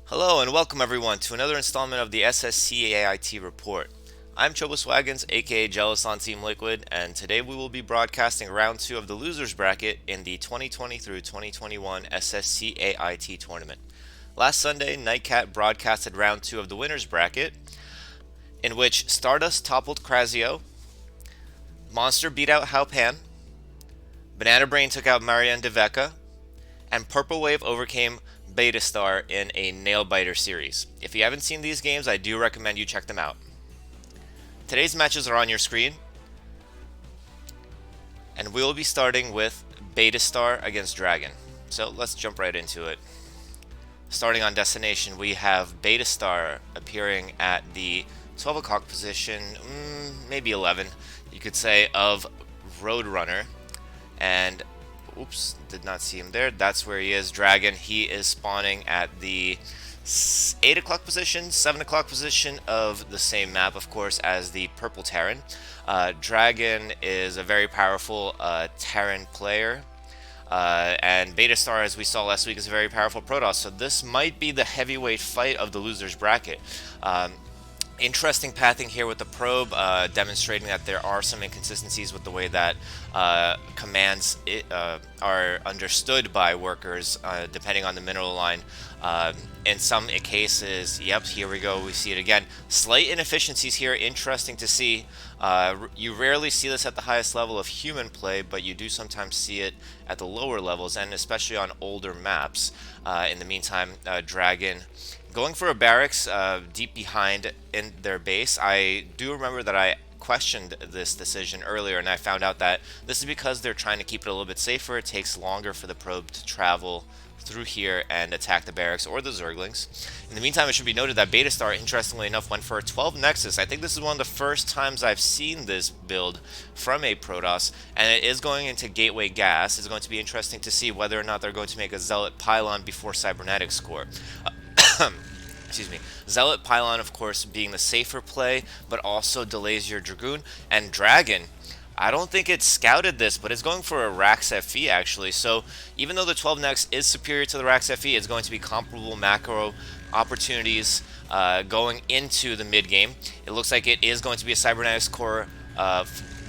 Hello and welcome everyone to another installment of the SSCAIT report. I'm Chobos Wagons, aka Jealous on Team Liquid, and today we will be broadcasting round 2 of the losers bracket in the 2020 through 2021 SSCAIT tournament. Last Sunday, Nightcat broadcasted round 2 of the winners bracket, in which Stardust toppled Krazio, Monster beat out Hao Pan, Banana Brain took out Marianne Deveka, and Purple Wave overcame Beta Star in a nail biter series. If you haven't seen these games, I do recommend you check them out. Today's matches are on your screen, and we will be starting with Beta Star against Dragon. So let's jump right into it. Starting on destination, we have Beta Star appearing at the 12 o'clock position, maybe 11, you could say, of Roadrunner. And oops, did not see him there. That's where he is. Dragon, he is spawning at the 8 o'clock position, 7 o'clock position of the same map, of course, as the Purple Terran. Dragon is a very powerful Terran player. And Beta Star, as we saw last week, is a very powerful Protoss. So this might be the heavyweight fight of the losers bracket. Interesting pathing here with the probe, demonstrating that there are some inconsistencies with the way that commands are understood by workers, depending on the mineral line. In some cases, yep, here we go, we see it again. Slight inefficiencies here, interesting to see. You rarely see this at the highest level of human play, but you do sometimes see it at the lower levels, and especially on older maps. In the meantime, Dragon going for a barracks deep behind in their base. I do remember that I questioned this decision earlier, and I found out that this is because they're trying to keep it a little bit safer. It takes longer for the probe to travel through here and attack the barracks or the Zerglings. In the meantime, it should be noted that Beta Star, interestingly enough, went for a 12 Nexus. I think this is one of the first times I've seen this build from a Protoss, and it is going into Gateway Gas. It's going to be interesting to see whether or not they're going to make a Zealot Pylon before Cybernetics Core. Excuse me. Zealot Pylon, of course, being the safer play, but also delays your Dragoon. And Dragon, I don't think it scouted this, but it's going for a Rax FE actually. So even though the 12 Nex is superior to the Rax FE, it's going to be comparable macro opportunities going into the mid game. It looks like it is going to be a Cybernetics Core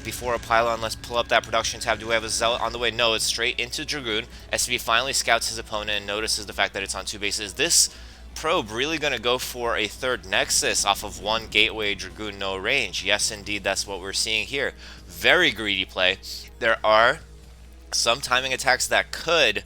before a Pylon. Let's pull up that production tab. Do we have a Zealot on the way? No, it's straight into Dragoon. SV finally scouts his opponent and notices the fact that it's on 2 bases. This probe really going to go for a third Nexus off of 1 Gateway Dragoon no range. Yes, indeed, that's what we're seeing here. Very greedy play. There are some timing attacks that could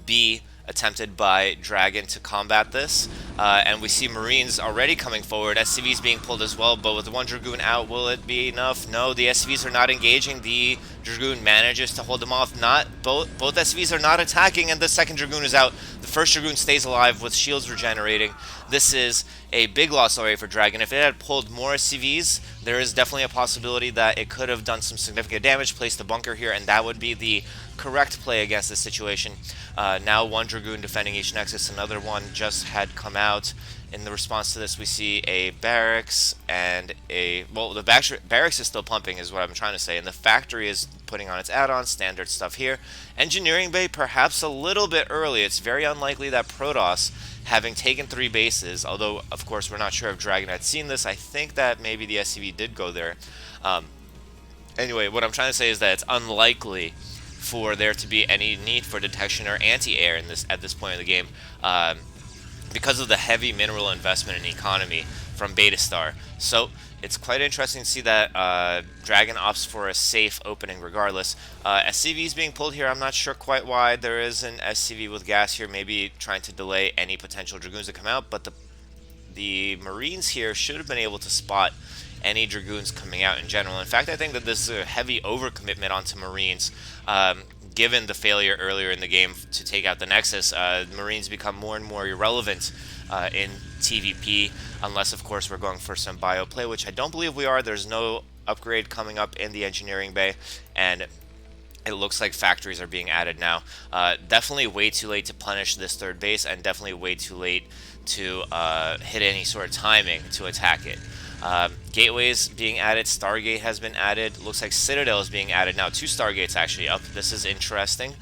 be attempted by Dragon to combat this, and we see Marines already coming forward. SCVs being pulled as well, but with 1 Dragoon out, will it be enough? No, the SCVs are not engaging. The Dragoon manages to hold them off. Both SCVs are not attacking, and the second Dragoon is out. The first Dragoon stays alive with shields regenerating. This is a big loss already for Dragon. If it had pulled more SCVs, there is definitely a possibility that it could have done some significant damage, placed a bunker here, and that would be the correct play against this situation. Now 1 Dragoon defending each Nexus, another one just had come out. In the response to this, we see a barracks and the barracks is still pumping is what I'm trying to say, and the factory is putting on its add-ons, standard stuff here. Engineering bay perhaps a little bit early. It's very unlikely that Protoss, having taken 3 bases, although of course we're not sure if Dragon had seen this. I think that maybe the SCV did go there. Anyway, what I'm trying to say is that it's unlikely for there to be any need for detection or anti-air at this point in the game, because of the heavy mineral investment and economy from Beta Star. So it's quite interesting to see that Dragon opts for a safe opening regardless. SCV is being pulled here. I'm not sure quite why. There is an SCV with gas here, maybe trying to delay any potential Dragoons to come out, but the Marines here should have been able to spot any Dragoons coming out in general. In fact, I think that this is a heavy overcommitment onto Marines. Given the failure earlier in the game to take out the Nexus, Marines become more and more irrelevant in TVP, unless of course we're going for some bio play, which I don't believe we are. There's no upgrade coming up in the engineering bay, and it looks like factories are being added now. Definitely way too late to punish this third base, and definitely way too late to hit any sort of timing to attack it. Gateways being added, Stargate has been added. Looks like Citadel is being added now. 2 Stargates actually up. This is interesting.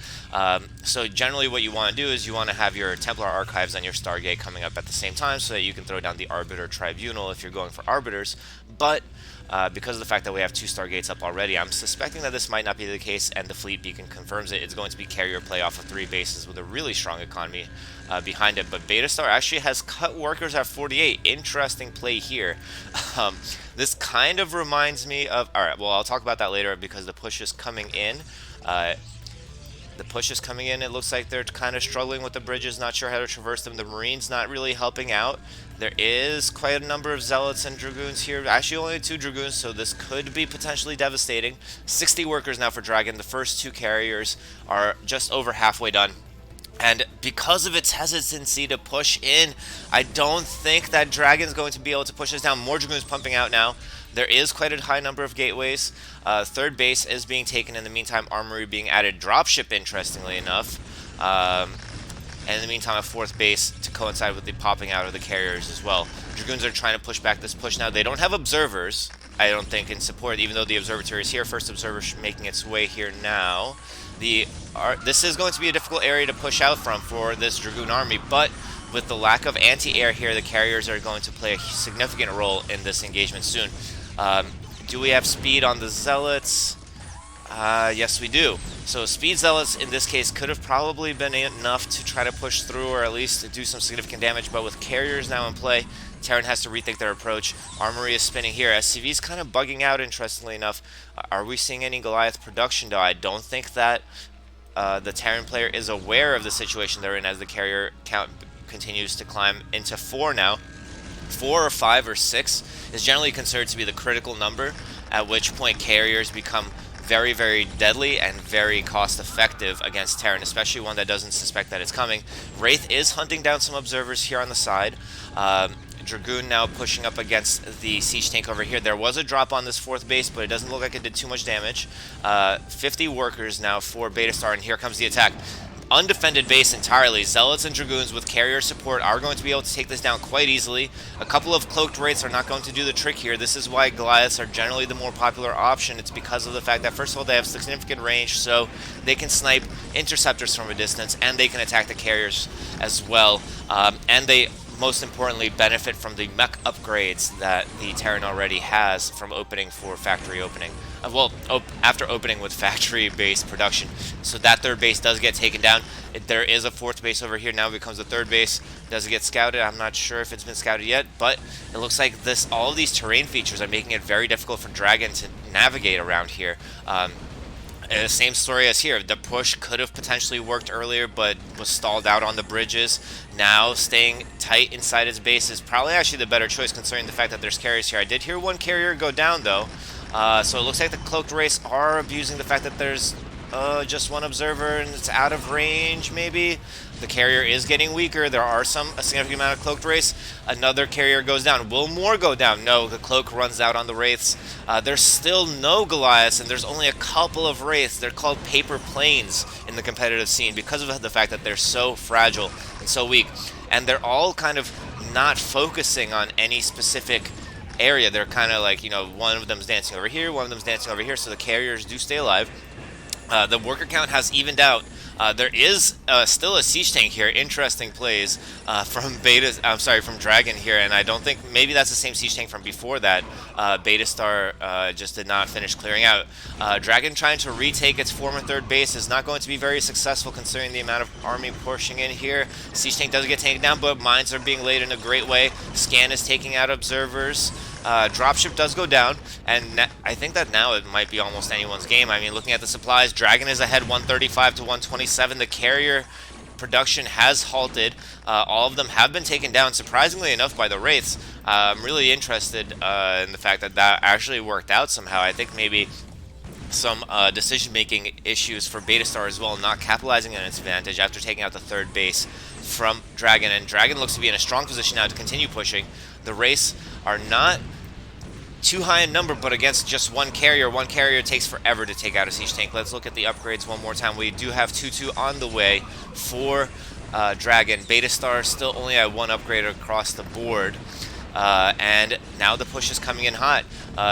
So generally what you want to do is you want to have your Templar Archives and your Stargate coming up at the same time so that you can throw down the Arbiter Tribunal if you're going for Arbiters. But because of the fact that we have 2 Stargates up already, I'm suspecting that this might not be the case, and the Fleet Beacon confirms it. It's going to be carrier play off of 3 bases with a really strong economy behind it. But Beta Star actually has cut workers at 48. Interesting play here. This kind of reminds me of... Alright, well, I'll talk about that later because the push is coming in. It looks like they're kind of struggling with the bridges, not sure how to traverse them. The Marines not really helping out. There is quite a number of Zealots and Dragoons here. Actually, only 2 Dragoons, so this could be potentially devastating. 60 workers now for Dragon. The first 2 carriers are just over halfway done. And because of its hesitancy to push in, I don't think that Dragon's going to be able to push this down. More Dragoons pumping out now. There is quite a high number of gateways. Third base is being taken in the meantime. Armory being added. Dropship, interestingly enough. And in the meantime, a 4th base to coincide with the popping out of the carriers as well. Dragoons are trying to push back this push now. They don't have observers, I don't think, in support, even though the observatory is here. First observer making its way here now. This is going to be a difficult area to push out from for this Dragoon army, but with the lack of anti-air here, the carriers are going to play a significant role in this engagement soon. Do we have speed on the Zealots? Yes, we do. So Speed Zealots in this case could have probably been enough to try to push through, or at least to do some significant damage, but with carriers now in play, Terran has to rethink their approach. Armory is spinning here. SCV is kind of bugging out, interestingly enough. Are we seeing any Goliath production, though? I don't think that the Terran player is aware of the situation they're in as the carrier count continues to climb into 4 now. 4 or 5 or 6 is generally considered to be the critical number, at which point carriers become very, very deadly and very cost-effective against Terran, especially one that doesn't suspect that it's coming. Wraith is hunting down some observers here on the side. Dragoon now pushing up against the siege tank over here. There was a drop on this 4th base, but it doesn't look like it did too much damage. 50 workers now for Beta Star, and here comes the attack. Undefended base entirely. Zealots and Dragoons with carrier support are going to be able to take this down quite easily. A couple of cloaked wraiths are not going to do the trick here. This is why Goliaths are generally the more popular option. It's because of the fact that, first of all, they have significant range, so they can snipe interceptors from a distance, and they can attack the carriers as well. And they, most importantly, benefit from the mech upgrades that the Terran already has from opening for factory opening. After opening with factory-based production. So that 3rd base does get taken down. There is a 4th base over here. Now becomes the 3rd base. Does it get scouted? I'm not sure if it's been scouted yet, but it looks like all of these terrain features are making it very difficult for Dragon to navigate around here. Same story as here. The push could have potentially worked earlier, but was stalled out on the bridges. Now, staying tight inside its base is probably actually the better choice, considering the fact that there's carriers here. I did hear 1 carrier go down, though. So it looks like the cloaked wraiths are abusing the fact that there's just 1 observer and it's out of range, maybe. The carrier is getting weaker. There are a significant amount of cloaked wraiths. Another carrier goes down. Will more go down? No, the cloak runs out on the wraiths. There's still no Goliaths, and there's only a couple of wraiths. They're called paper planes in the competitive scene because of the fact that they're so fragile and so weak. And they're all kind of not focusing on any specific area. They're kind of like, one of them's dancing over here, one of them's dancing over here, so the carriers do stay alive. The worker count has evened out. There is still a siege tank here. Interesting plays from Dragon here, and I don't think maybe that's the same siege tank from before that. Beta Star just did not finish clearing out. Dragon trying to retake its former 3rd base is not going to be very successful considering the amount of army pushing in here. Siege tank does get taken down, but mines are being laid in a great way. Scan is taking out observers. Dropship does go down, and I think that now it might be almost anyone's game. I mean, looking at the supplies, Dragon is ahead 135 to 127. The carrier production has halted. All of them have been taken down, surprisingly enough, by the Wraiths. I'm really interested in the fact that that actually worked out somehow. I think maybe some decision-making issues for Beta Star as well, not capitalizing on its advantage after taking out the 3rd base from Dragon. And Dragon looks to be in a strong position now to continue pushing. The Wraiths are not too high in number, but against just 1 carrier takes forever to take out a siege tank. Let's look at the upgrades one more time. We do have 2-2 on the way for Dragon. Beta Star still only at 1 upgrade across the board. And now the push is coming in hot.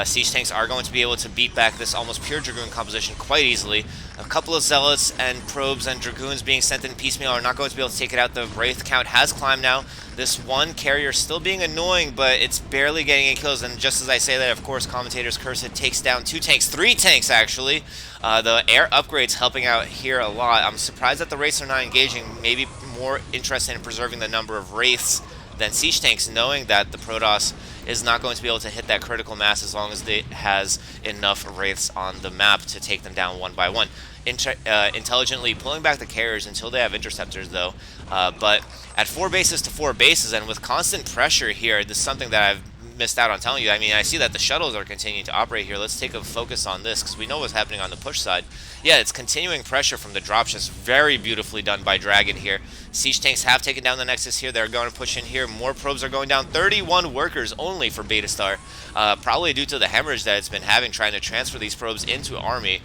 Siege tanks are going to be able to beat back this almost pure Dragoon composition quite easily. A couple of Zealots and Probes and Dragoons being sent in piecemeal are not going to be able to take it out. The Wraith count has climbed now. This one carrier still being annoying, but it's barely getting any kills. And just as I say that, of course, Commentator's Curse takes down 2 tanks, 3 tanks actually. The air upgrades helping out here a lot. I'm surprised that the Wraiths are not engaging. Maybe more interested in preserving the number of Wraiths than Siege tanks, knowing that the Protoss is not going to be able to hit that critical mass as long as it has enough Wraiths on the map to take them down one by one. Intelligently pulling back the carriers until they have interceptors, though. But at 4 bases to 4 bases, and with constant pressure here, this is something that I've missed out on telling you. I mean, I see that the shuttles are continuing to operate here. Let's take a focus on this, because we know what's happening on the push side. Yeah, it's continuing pressure from the dropships. Very beautifully done by Dragon here. Siege tanks have taken down the Nexus here. They're going to push in here. More probes are going down. 31 workers only for Beta Star. Probably due to the hemorrhage that it's been having trying to transfer these probes into Army.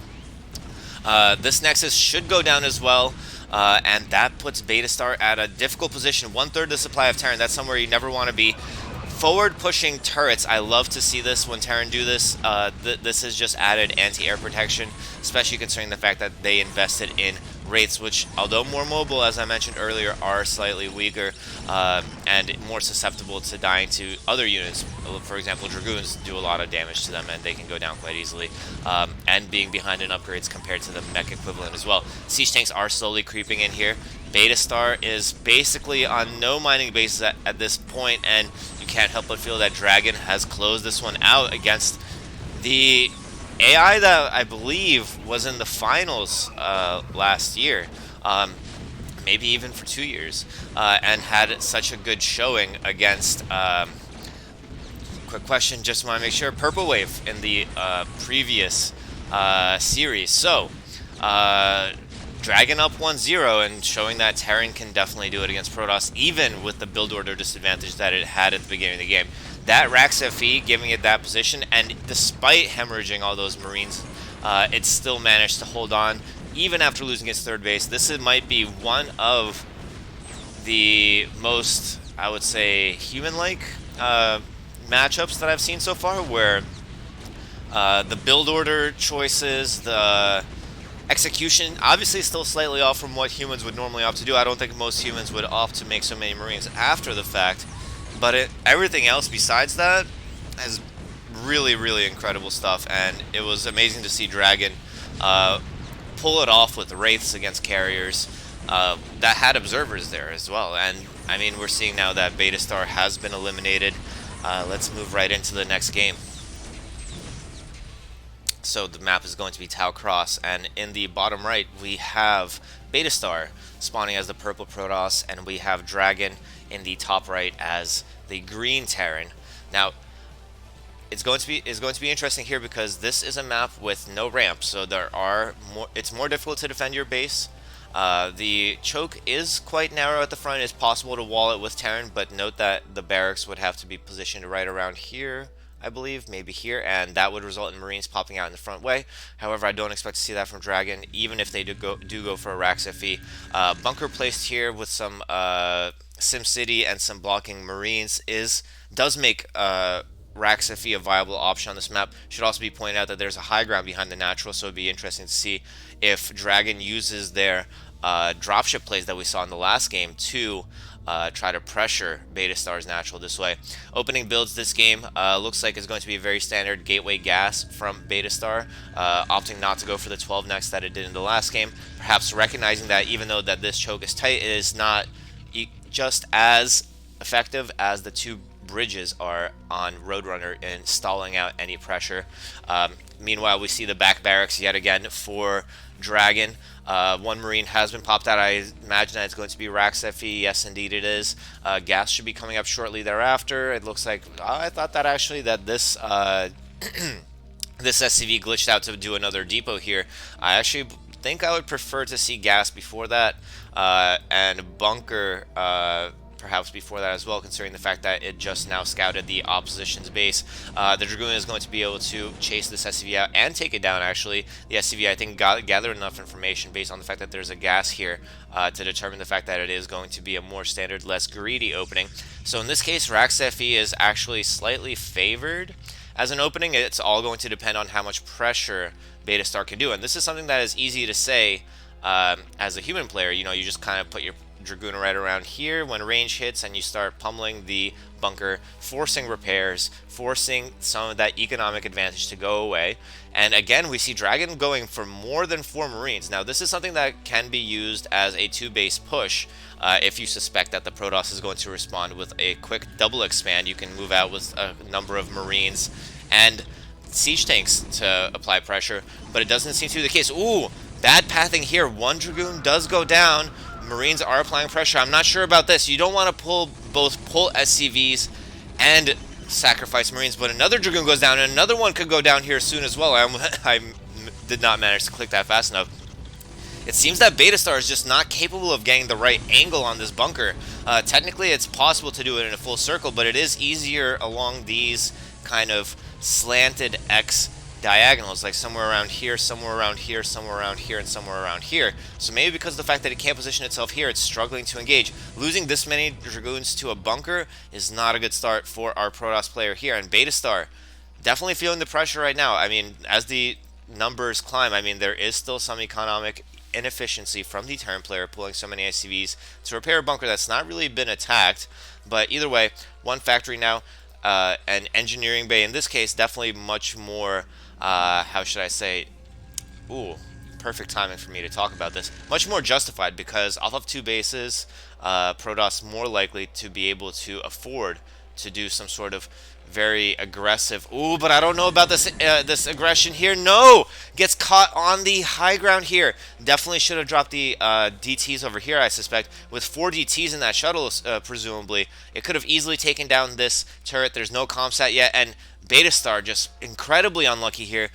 This Nexus should go down as well. And that puts Beta Star at a difficult position. 1/3 the supply of Terran. That's somewhere you never want to be. Forward pushing turrets. I love to see this when Terran do this. This is just added anti-air protection, especially considering the fact that they invested in Wraiths, which, although more mobile, as I mentioned earlier, are slightly weaker and more susceptible to dying to other units. For example, Dragoons do a lot of damage to them, and they can go down quite easily, and being behind in upgrades compared to the mech equivalent as well. Siege tanks are slowly creeping in here. Beta Star is basically on no mining bases at this point, and you can't help but feel that Dragon has closed this one out against the AI that I believe was in the finals last year, maybe even for 2 years, and had such a good showing against, quick question, just want to make sure, Purple Wave in the previous series. So, Dragon up 1-0 and showing that Terran can definitely do it against Protoss, even with the build order disadvantage that it had at the beginning of the game. That Rax FE giving it that position, and despite hemorrhaging all those Marines, it still managed to hold on, even after losing its 3rd base. This might be one of the most, I would say, human-like matchups that I've seen so far, where the build order choices, the execution, obviously still slightly off from what humans would normally opt to do. I don't think most humans would opt to make so many Marines after the fact, but everything else besides that is really, really incredible stuff, and it was amazing to see Dragon pull it off with the Wraiths against carriers that had observers there as well. And I mean, we're seeing now that Beta Star has been eliminated. Let's move right into the next game. So the map is going to be Tau Cross, and in the bottom right we have Beta Star spawning as the purple Protoss, and we have Dragon in the top right as the green Terran. Now, it's going to be interesting here because this is a map with no ramp, so it's more difficult to defend your base. The choke is quite narrow at the front. It's possible to wall it with Terran, but note that the barracks would have to be positioned right around here, I believe, maybe here, and that would result in Marines popping out in the front way. However, I don't expect to see that from Dragon, even if they do go for a Rax FE. Bunker placed here with some SimCity and some blocking Marines does make Rax FE a viable option on this map. Should also be pointed out that there's a high ground behind the natural, so it'd be interesting to see if Dragon uses their dropship plays that we saw in the last game to try to pressure Beta Star's natural this way. Opening builds this game looks like it's going to be a very standard gateway gas from Beta Star, opting not to go for the 12 next that it did in the last game, perhaps recognizing that even though that this choke is tight, it is not just as effective as the 2 bridges are on Roadrunner in stalling out any pressure. Meanwhile, we see the back barracks yet again for Dragon. 1 Marine has been popped out. I imagine that it's going to be Rax FE. Yes, indeed it is. Gas should be coming up shortly thereafter. It looks like, I thought that actually that this this SCV glitched out to do another depot here. I actually think I would prefer to see gas before that, and bunker perhaps before that as well, considering the fact that it just now scouted the opposition's base. The Dragoon is going to be able to chase this SCV out and take it down, actually. The SCV, I think, gathered enough information based on the fact that there's a gas here to determine the fact that it is going to be a more standard, less greedy opening. So in this case, Rax FE is actually slightly favored as an opening. It's all going to depend on how much pressure Beta Star can do. And this is something that is easy to say as a human player. You know, you just kind of put your Dragoon right around here when range hits and you start pummeling the bunker, forcing repairs, forcing some of that economic advantage to go away. And again, we see Dragon going for more than 4 Marines. Now, this is something that can be used as a 2-base push. If you suspect that the Protoss is going to respond with a quick double expand, you can move out with a number of Marines and siege tanks to apply pressure, but it doesn't seem to be the case. Ooh, bad pathing here. 1 Dragoon does go down. Marines are applying pressure. I'm not sure about this. You don't want to pull SCVs and sacrifice Marines, but another Dragoon goes down, and another one could go down here soon as well. I did not manage to click that fast enough. It seems that Beta Star is just not capable of getting the right angle on this bunker. Technically, it's possible to do it in a full circle, but it is easier along these kind of slanted X diagonals, like somewhere around here, somewhere around here, somewhere around here, and somewhere around here. So maybe because of the fact that it can't position itself here, it's struggling to engage. Losing this many Dragoons to a bunker is not a good start for our Protoss player here. And Beta Star definitely feeling the pressure right now. I mean, as the numbers climb, I mean, there is still some economic inefficiency from the Terran player pulling so many SCVs to repair a bunker that's not really been attacked. But either way, 1 factory now, an engineering bay in this case, definitely much more how should I say, ooh, perfect timing for me to talk about this, much more justified, because off of 2 bases, Protoss more likely to be able to afford to do some sort of very aggressive, ooh, but I don't know about this this aggression here. No, gets caught on the high ground here. Definitely should have dropped the DTs over here, I suspect. With 4 DTs in that shuttle, presumably, it could have easily taken down this turret. There's no comsat yet, and Beta Star just incredibly unlucky here.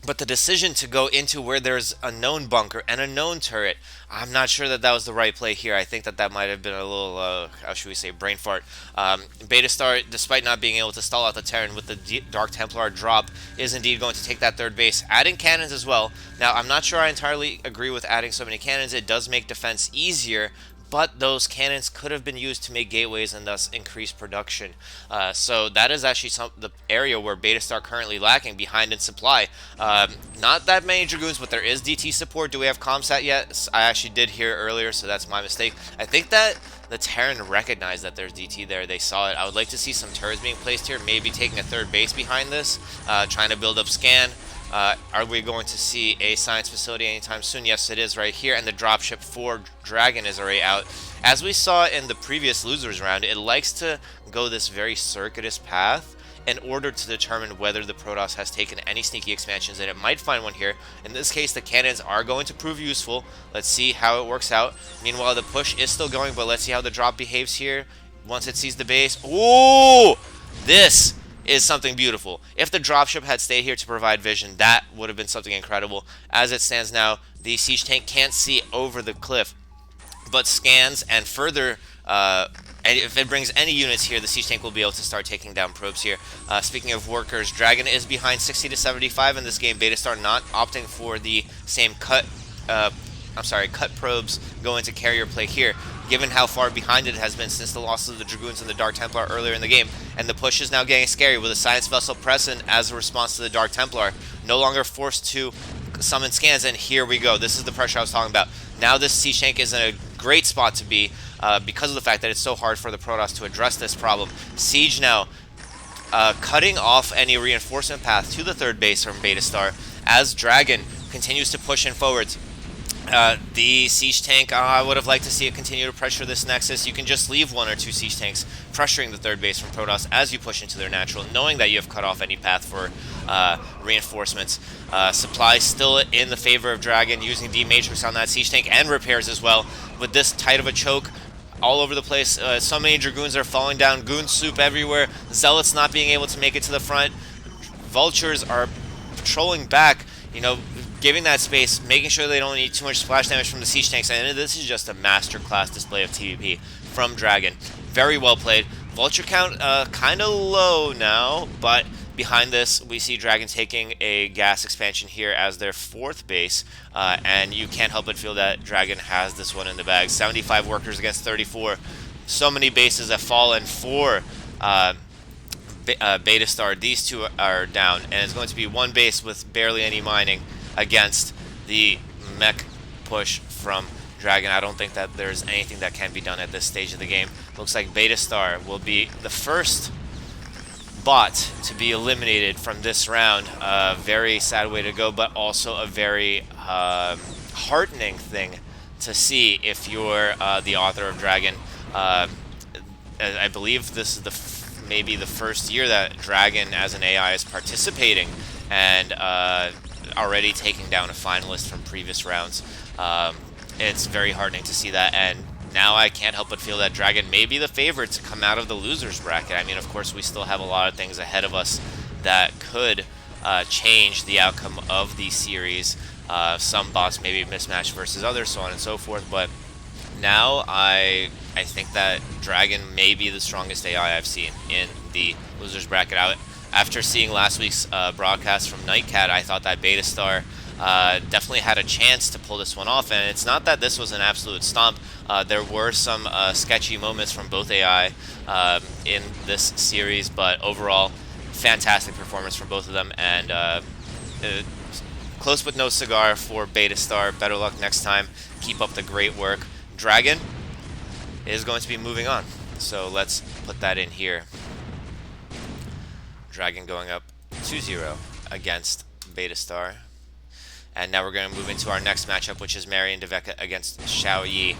But the decision to go into where there's a known bunker and a known turret, I'm not sure that that was the right play here. I think that that might have been a little, how should we say, brain fart. Beta Star, despite not being able to stall out the Terran with the Dark Templar drop, is indeed going to take that 3rd base, adding cannons as well. Now, I'm not sure I entirely agree with adding so many cannons. It does make defense easier, but those cannons could have been used to make gateways and thus increase production. So that is actually the area where Beta Star currently lacking behind in supply. Not that many Dragoons, but there is DT support. Do we have comsat yet? I actually did hear earlier, so that's my mistake. I think that the Terran recognized that there's DT there. They saw it. I would like to see some turrets being placed here, maybe taking a 3rd base behind this, trying to build up scan. Are we going to see a science facility anytime soon? Yes, it is right here, and the dropship for Dragon is already out. As we saw in the previous losers round, it likes to go this very circuitous path in order to determine whether the Protoss has taken any sneaky expansions, and it might find one here. In this case, the cannons are going to prove useful. Let's see how it works out. Meanwhile, the push is still going, but let's see how the drop behaves here once it sees the base. Ooh! This is something beautiful. If the dropship had stayed here to provide vision, that would have been something incredible. As it stands now, the siege tank can't see over the cliff, but scans and further, and if it brings any units here, the siege tank will be able to start taking down probes here. Speaking of workers, Dragon is behind 60 to 75 in this game. Beta Star not opting for the same cut probes going to carrier play here, given how far behind it has been since the loss of the Dragoons and the Dark Templar earlier in the game. And the push is now getting scary with a science vessel present as a response to the Dark Templar, no longer forced to summon scans, and here we go. This is the pressure I was talking about. Now this siege tank is in a great spot to be because of the fact that it's so hard for the Protoss to address this problem. Siege now cutting off any reinforcement path to the 3rd base from Beta Star as Dragon continues to push in forwards. The siege tank, I would have liked to see it continue to pressure this nexus. You can just leave 1 or 2 siege tanks pressuring the 3rd base from Protoss as you push into their natural, knowing that you have cut off any path for reinforcements. Supply still in the favor of Dragon, using D-Matrix on that siege tank and repairs as well. With this tight of a choke all over the place, so many Dragoons are falling down, goon soup everywhere, Zealots not being able to make it to the front, Vultures are patrolling back, you know, giving that space, making sure they don't need too much splash damage from the siege tanks, and this is just a masterclass display of TVP. from Dragon. Very well played. Vulture count kind of low now, but behind this, we see Dragon taking a gas expansion here as their fourth base, and you can't help but feel that Dragon has this one in the bag. 75 workers against 34. So many bases have fallen for Beta Star. These two are down, and it's going to be one base with barely any mining against the mech push from Dragon. I don't think that there's anything that can be done at this stage of the game. Looks like Beta Star will be the first bot to be eliminated from this round. Very sad way to go, but also a very heartening thing to see if you're the author of Dragon. I believe this is maybe the first year that Dragon as an AI is participating and already taking down a finalist from previous rounds. It's very heartening to see that, and now I can't help but feel that Dragon may be the favorite to come out of the losers bracket. I mean, of course, we still have a lot of things ahead of us that could change the outcome of the series. Some bots may be mismatched versus others, so on and so forth, but now I think that Dragon may be the strongest AI I've seen in the losers bracket. After seeing last week's broadcast from Nightcat, I thought that Beta Star definitely had a chance to pull this one off, and it's not that this was an absolute stomp. There were some sketchy moments from both AI in this series, but overall, fantastic performance from both of them, and close but no cigar for Beta Star. Better luck next time. Keep up the great work. Dragon is going to be moving on, so let's put that in here. Dragon going up 2-0 against Beta Star. And now we're going to move into our next matchup, which is Marion Deveka against Xiao Yi.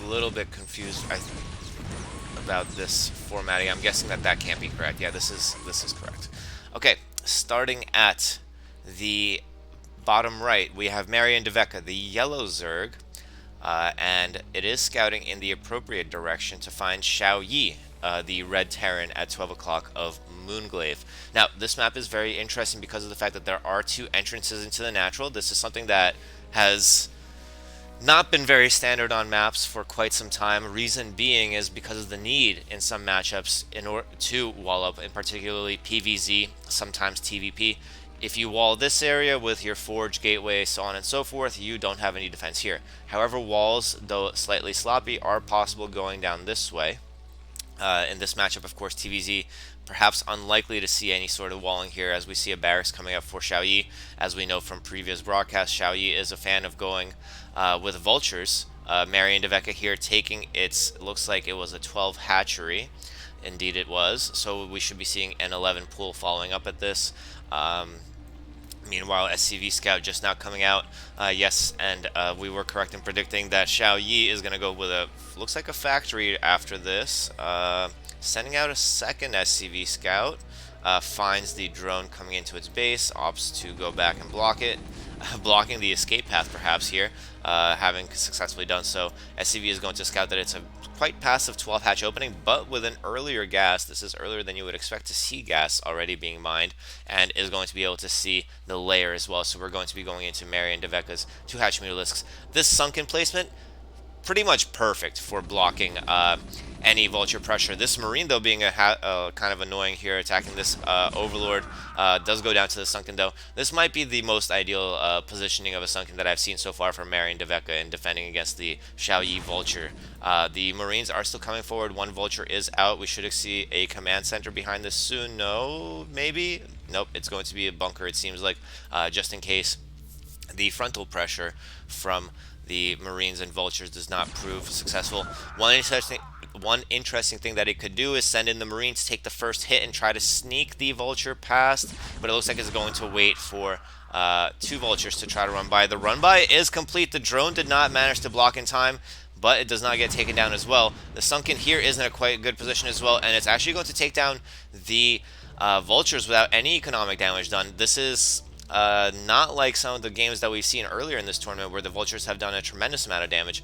A little bit confused about this formatting. I'm guessing that can't be correct. Yeah, this is correct. Okay, starting at the bottom right, we have Marion Deveka, the yellow Zerg, and it is scouting in the appropriate direction to find Xiao Yi, the red Terran at 12 o'clock of Moonglaive. Now, this map is very interesting because of the fact that there are two entrances into the natural. This is something that has not been very standard on maps for quite some time. Reason being is because of the need in some matchups in order to wall up, in particularly PvZ, sometimes TVP. If you wall this area with your forge, gateway, so on and so forth, you don't have any defense here. However, walls, though slightly sloppy, are possible going down this way. In this matchup, of course, TVZ perhaps unlikely to see any sort of walling here, as we see a barracks coming up for Xiao Yi. As we know from previous broadcasts, Xiao Yi is a fan of going with vultures. Marion Deveka here taking its, looks like it was a 12 hatchery. Indeed it was. So we should be seeing an 11 pool following up at this. Meanwhile, SCV Scout just now coming out. Yes, and we were correct in predicting that Xiao Yi is going to go with a, looks like a factory after this. Sending out a second SCV Scout. Finds the drone coming into its base. Opts to go back and block it. Blocking the escape path perhaps here. Having successfully done so. SCV is going to scout that it's a quite passive 12 hatch opening, but with an earlier gas. This is earlier than you would expect to see gas already being mined, and is going to be able to see the layer as well. So we're going to be going into Marion Deveka's 2 hatch mutalisks. This sunken placement, pretty much perfect for blocking any vulture pressure. This marine, though, being kind of annoying here, attacking this overlord, does go down to the sunken, though. This might be the most ideal positioning of a sunken that I've seen so far from Marion Deveka in defending against the Xiao Yi vulture. The marines are still coming forward. One vulture is out. We should see a command center behind this soon. No, maybe? Nope, it's going to be a bunker, it seems like, just in case the frontal pressure from the marines and vultures does not prove successful. One interesting thing that it could do is send in the marines, take the first hit, and try to sneak the vulture past, but it looks like it's going to wait for 2 vultures to try to run by. The run by is complete. The drone did not manage to block in time, but it does not get taken down as well. The sunken here is in a quite good position as well, and it's actually going to take down the vultures without any economic damage done. This is not like some of the games that we've seen earlier in this tournament where the vultures have done a tremendous amount of damage.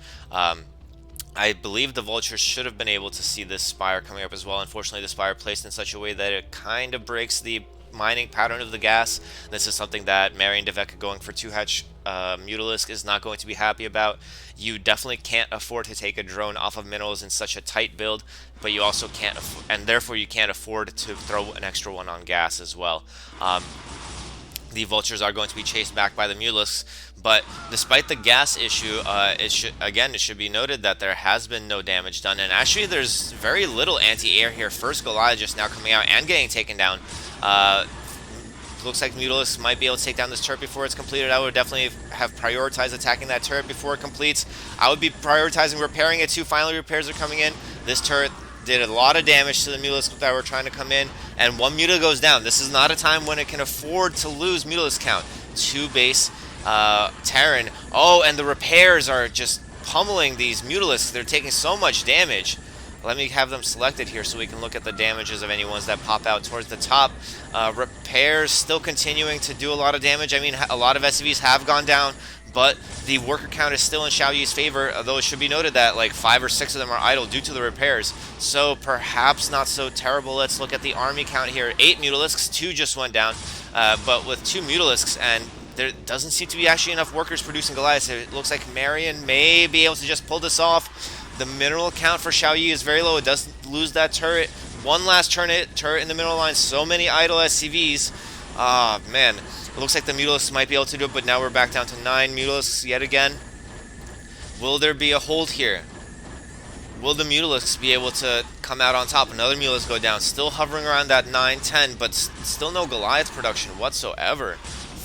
I believe the vultures should have been able to see this spire coming up as well. Unfortunately, the spire placed in such a way that it kind of breaks the mining pattern of the gas. This is something that Marion Deveka going for 2-hatch Mutalisk is not going to be happy about. You definitely can't afford to take a drone off of minerals in such a tight build, but you also can't, and therefore you can't afford to throw an extra one on gas as well. The vultures are going to be chased back by the Mutalisks, but despite the gas issue, it should be noted that there has been no damage done, and actually there's very little anti-air here. First Goliath just now coming out and getting taken down. Looks like Mutalisk might be able to take down this turret before it's completed. I would definitely have prioritized attacking that turret before it completes. I would be prioritizing repairing it too. Finally, repairs are coming in. This turret did a lot of damage to the Mutalisk that were trying to come in, and one Muta goes down. This is not a time when it can afford to lose Mutalisk count. 2 base Terran. Oh, and the repairs are just pummeling these Mutalisks. They're taking so much damage. Let me have them selected here so we can look at the damages of any ones that pop out towards the top. Repairs still continuing to do a lot of damage. I mean, a lot of SCVs have gone down, but the worker count is still in Xiaoyi's favor, although it should be noted that like 5 or 6 of them are idle due to the repairs. So perhaps not so terrible. Let's look at the army count here. 8 Mutalisks, 2 just went down, but with 2 Mutalisks, and there doesn't seem to be actually enough workers producing Goliaths. It looks like Marion may be able to just pull this off. The mineral count for Xiaoyi is very low. It doesn't lose that turret. One last turret in the mineral line. So many idle SCVs. Ah, man. It looks like the Mutalisks might be able to do it, but now we're back down to 9 Mutalisks yet again. Will there be a hold here? Will the Mutalisks be able to come out on top? Another Mutalisk go down. Still hovering around that 9, 10, but still no Goliath production whatsoever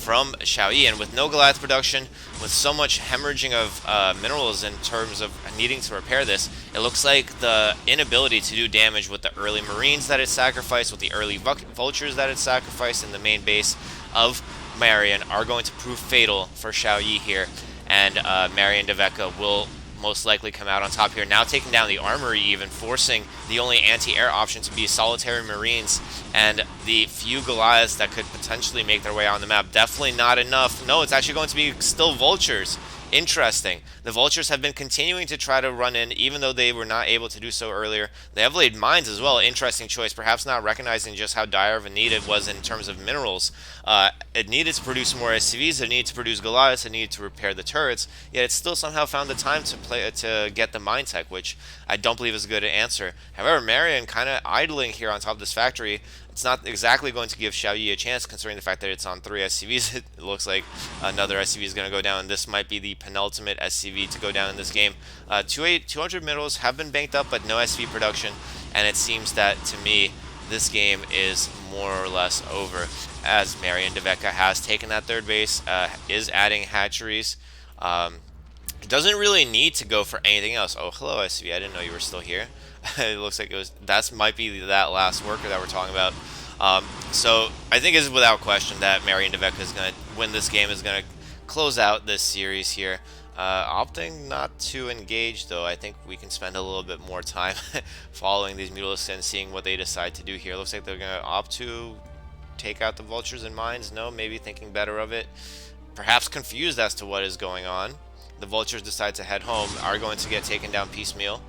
from Xiaoyi. And with no Goliath production, with so much hemorrhaging of minerals in terms of needing to repair this, it looks like the inability to do damage with the early Marines that it sacrificed, with the early Vultures that it sacrificed in the main base of Marion are going to prove fatal for Xiaoyi here, and Marion Deveka will most likely come out on top here. Now taking down the armory, even forcing the only anti-air option to be solitary Marines and the few Goliaths that could potentially make their way on the map. Definitely not enough. No, it's actually going to be still Vultures. Interesting. The Vultures have been continuing to try to run in, even though they were not able to do so earlier. They have laid mines as well. Interesting choice, perhaps not recognizing just how dire of a need it was in terms of minerals. It needed to produce more SCVs, it needed to produce Goliaths, it needed to repair the turrets, yet it still somehow found the time to get the mine tech, which I don't believe is a good answer. However, Marion kind of idling here on top of this factory. It's not exactly going to give Xiaoyi a chance, considering the fact that it's on 3 SCVs. It looks like another SCV is going to go down. This might be the penultimate SCV to go down in this game. 200 minerals have been banked up, but no SCV production. And it seems that, to me, this game is more or less over, as Marion Deveka has taken that 3rd base, is adding hatcheries. It doesn't really need to go for anything else. Oh, hello, SCV. I didn't know you were still here. It looks like that might be that last worker that we're talking about. So I think it's without question that Marion Deveka is going to win this game, is going to close out this series here. Opting not to engage, though. I think we can spend a little bit more time following these Mutalisks and seeing what they decide to do here. Looks like they're going to opt to take out the Vultures and mines. No, maybe thinking better of it. Perhaps confused as to what is going on. The Vultures decide to head home, are going to get taken down piecemeal.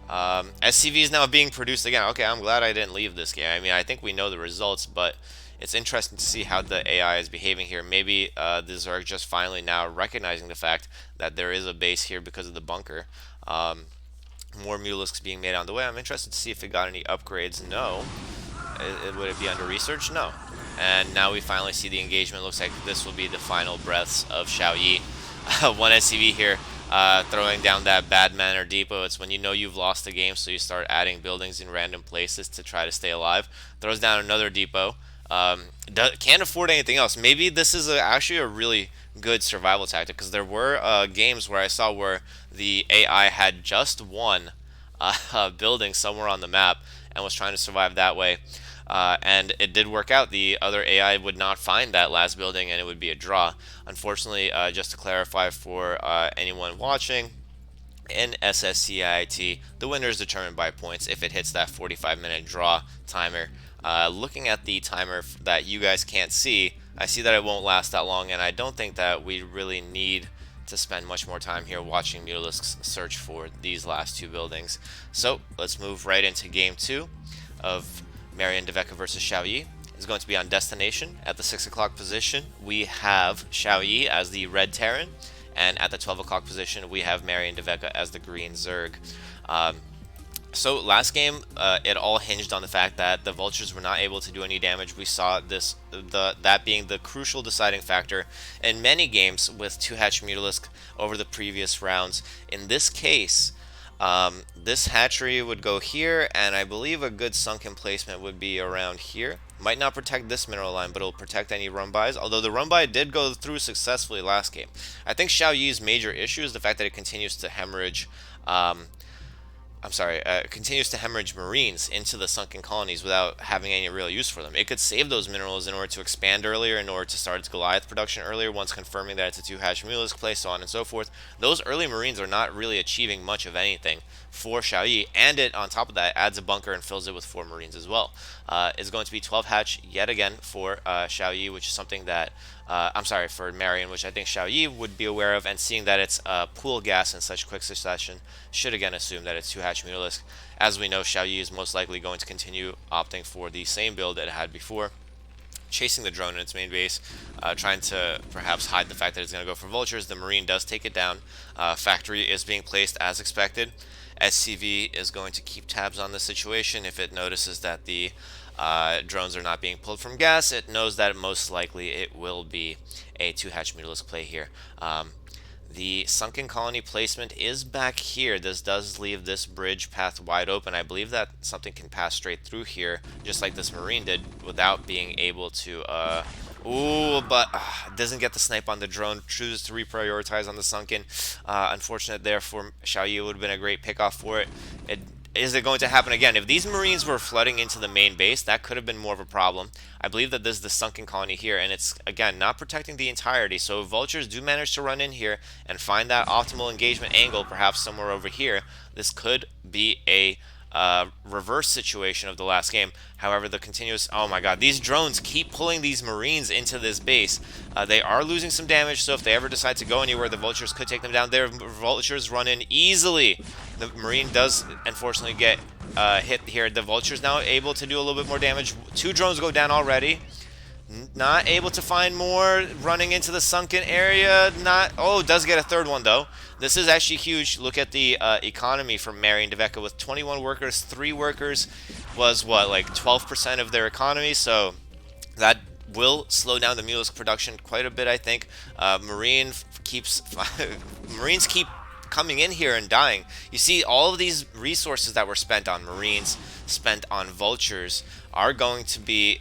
SCV is now being produced again. Okay, I'm glad I didn't leave this game. I mean, I think we know the results, but it's interesting to see how the AI is behaving here. Maybe the Zerg just finally now recognizing the fact that there is a base here because of the bunker. More Mutalisks being made on the way. I'm interested to see if it got any upgrades. No. Would it be under research? No. And now we finally see the engagement. Looks like this will be the final breaths of Xiaoyi. 1 SCV here. Throwing down that bad manner depot. It's when you know you've lost the game, so you start adding buildings in random places to try to stay alive. Throws down another depot. Can't afford anything else. Maybe this is actually a really good survival tactic, because there were games where I saw where the AI had just one building somewhere on the map and was trying to survive that way. And it did work out. The other AI would not find that last building, and it would be a draw. Unfortunately, just to clarify for anyone watching, in SSCAIT, the winner is determined by points if it hits that 45-minute draw timer. Looking at the timer that you guys can't see, I see that it won't last that long, and I don't think that we really need to spend much more time here watching Mutalisks search for these last 2 buildings. So let's move right into game 2 of Marion Deveka versus Xiaoyi. is going to be on destination. At the 6 o'clock position, we have Xiaoyi as the red Terran, and at the 12 o'clock position, we have Marian Deveka as the green Zerg. So last game, it all hinged on the fact that the vultures were not able to do any damage. We saw that being the crucial deciding factor in many games with 2-hatch Mutalisk over the previous rounds. In this case, this hatchery would go here, and I believe a good sunken placement would be around here. Might not protect this mineral line, but it'll protect any run-bys, although the run-by did go through successfully last game. I think Xiaoyi's major issue is the fact that it continues to hemorrhage continues to hemorrhage Marines into the sunken colonies without having any real use for them. It could save those minerals in order to expand earlier, in order to start its Goliath production earlier, once confirming that it's a 2-hatch Mutalisk play, so on and so forth. Those early Marines are not really achieving much of anything for Xiaoyi, and it, on top of that, adds a bunker and fills it with 4 Marines as well. It's going to be 12-hatch yet again for Xiaoyi, which is something that for Marian, which I think Xiaoyi would be aware of, and seeing that it's pool gas in such quick succession, should again assume that it's 2-hatch Mutalisk. As we know, Xiaoyi is most likely going to continue opting for the same build that it had before, chasing the drone in its main base, trying to perhaps hide the fact that it's going to go for vultures. The Marine does take it down. Factory is being placed as expected. SCV is going to keep tabs on the situation. If it notices that the drones are not being pulled from gas, it knows that most likely it will be a 2-hatch Mutalisk play here. The sunken colony placement is back here. This does leave this bridge path wide open. I believe that something can pass straight through here, just like this Marine did, without being able to doesn't get the snipe on the drone, chooses to reprioritize on the sunken. Unfortunate there for Xiaoyi. It would have been a great pickoff for it. Is it going to happen again? If these Marines were flooding into the main base, that could have been more of a problem. I believe that this is the sunken colony here, and it's, again, not protecting the entirety. So if vultures do manage to run in here and find that optimal engagement angle, perhaps somewhere over here, this could be a reverse situation of the last game. However, the continuous, oh my god, these drones keep pulling these Marines into this base. They are losing some damage, so if they ever decide to go anywhere, the vultures could take them down. Their vultures run in easily. The Marine does unfortunately get hit here. The vultures now able to do a little bit more damage. 2 drones go down already. Not able to find more, running into the sunken area. Does get a 3rd one though. This is actually huge. Look at the economy from Marian Deveka with 21 workers. 3 workers was what, like 12% of their economy, so that will slow down the Mutalisk production quite a bit, I think. Marines keep coming in here and dying. You see, all of these resources that were spent on Marines, spent on vultures, are going to be,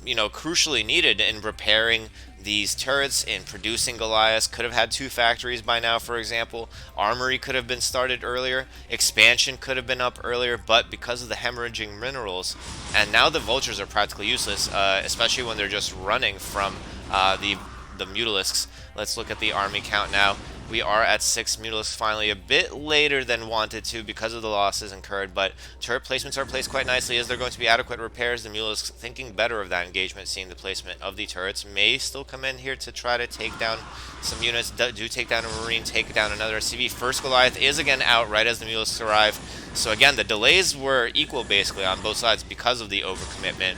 crucially needed in repairing these turrets, in producing Goliaths. Could have had 2 factories by now, for example. Armory could have been started earlier. Expansion could have been up earlier, but because of the hemorrhaging minerals, and now the vultures are practically useless, especially when they're just running from the Mutalisks. Let's look at the army count now. We are at 6 Mutalisks finally, a bit later than wanted to because of the losses incurred, but turret placements are placed quite nicely. Is there going to be adequate repairs? The Mutalisks thinking better of that engagement, seeing the placement of the turrets. May still come in here to try to take down some units. Do take down a Marine, take down another SCV. First Goliath is again out right as the Mutalisks arrive. So again, the delays were equal basically on both sides because of the overcommitment.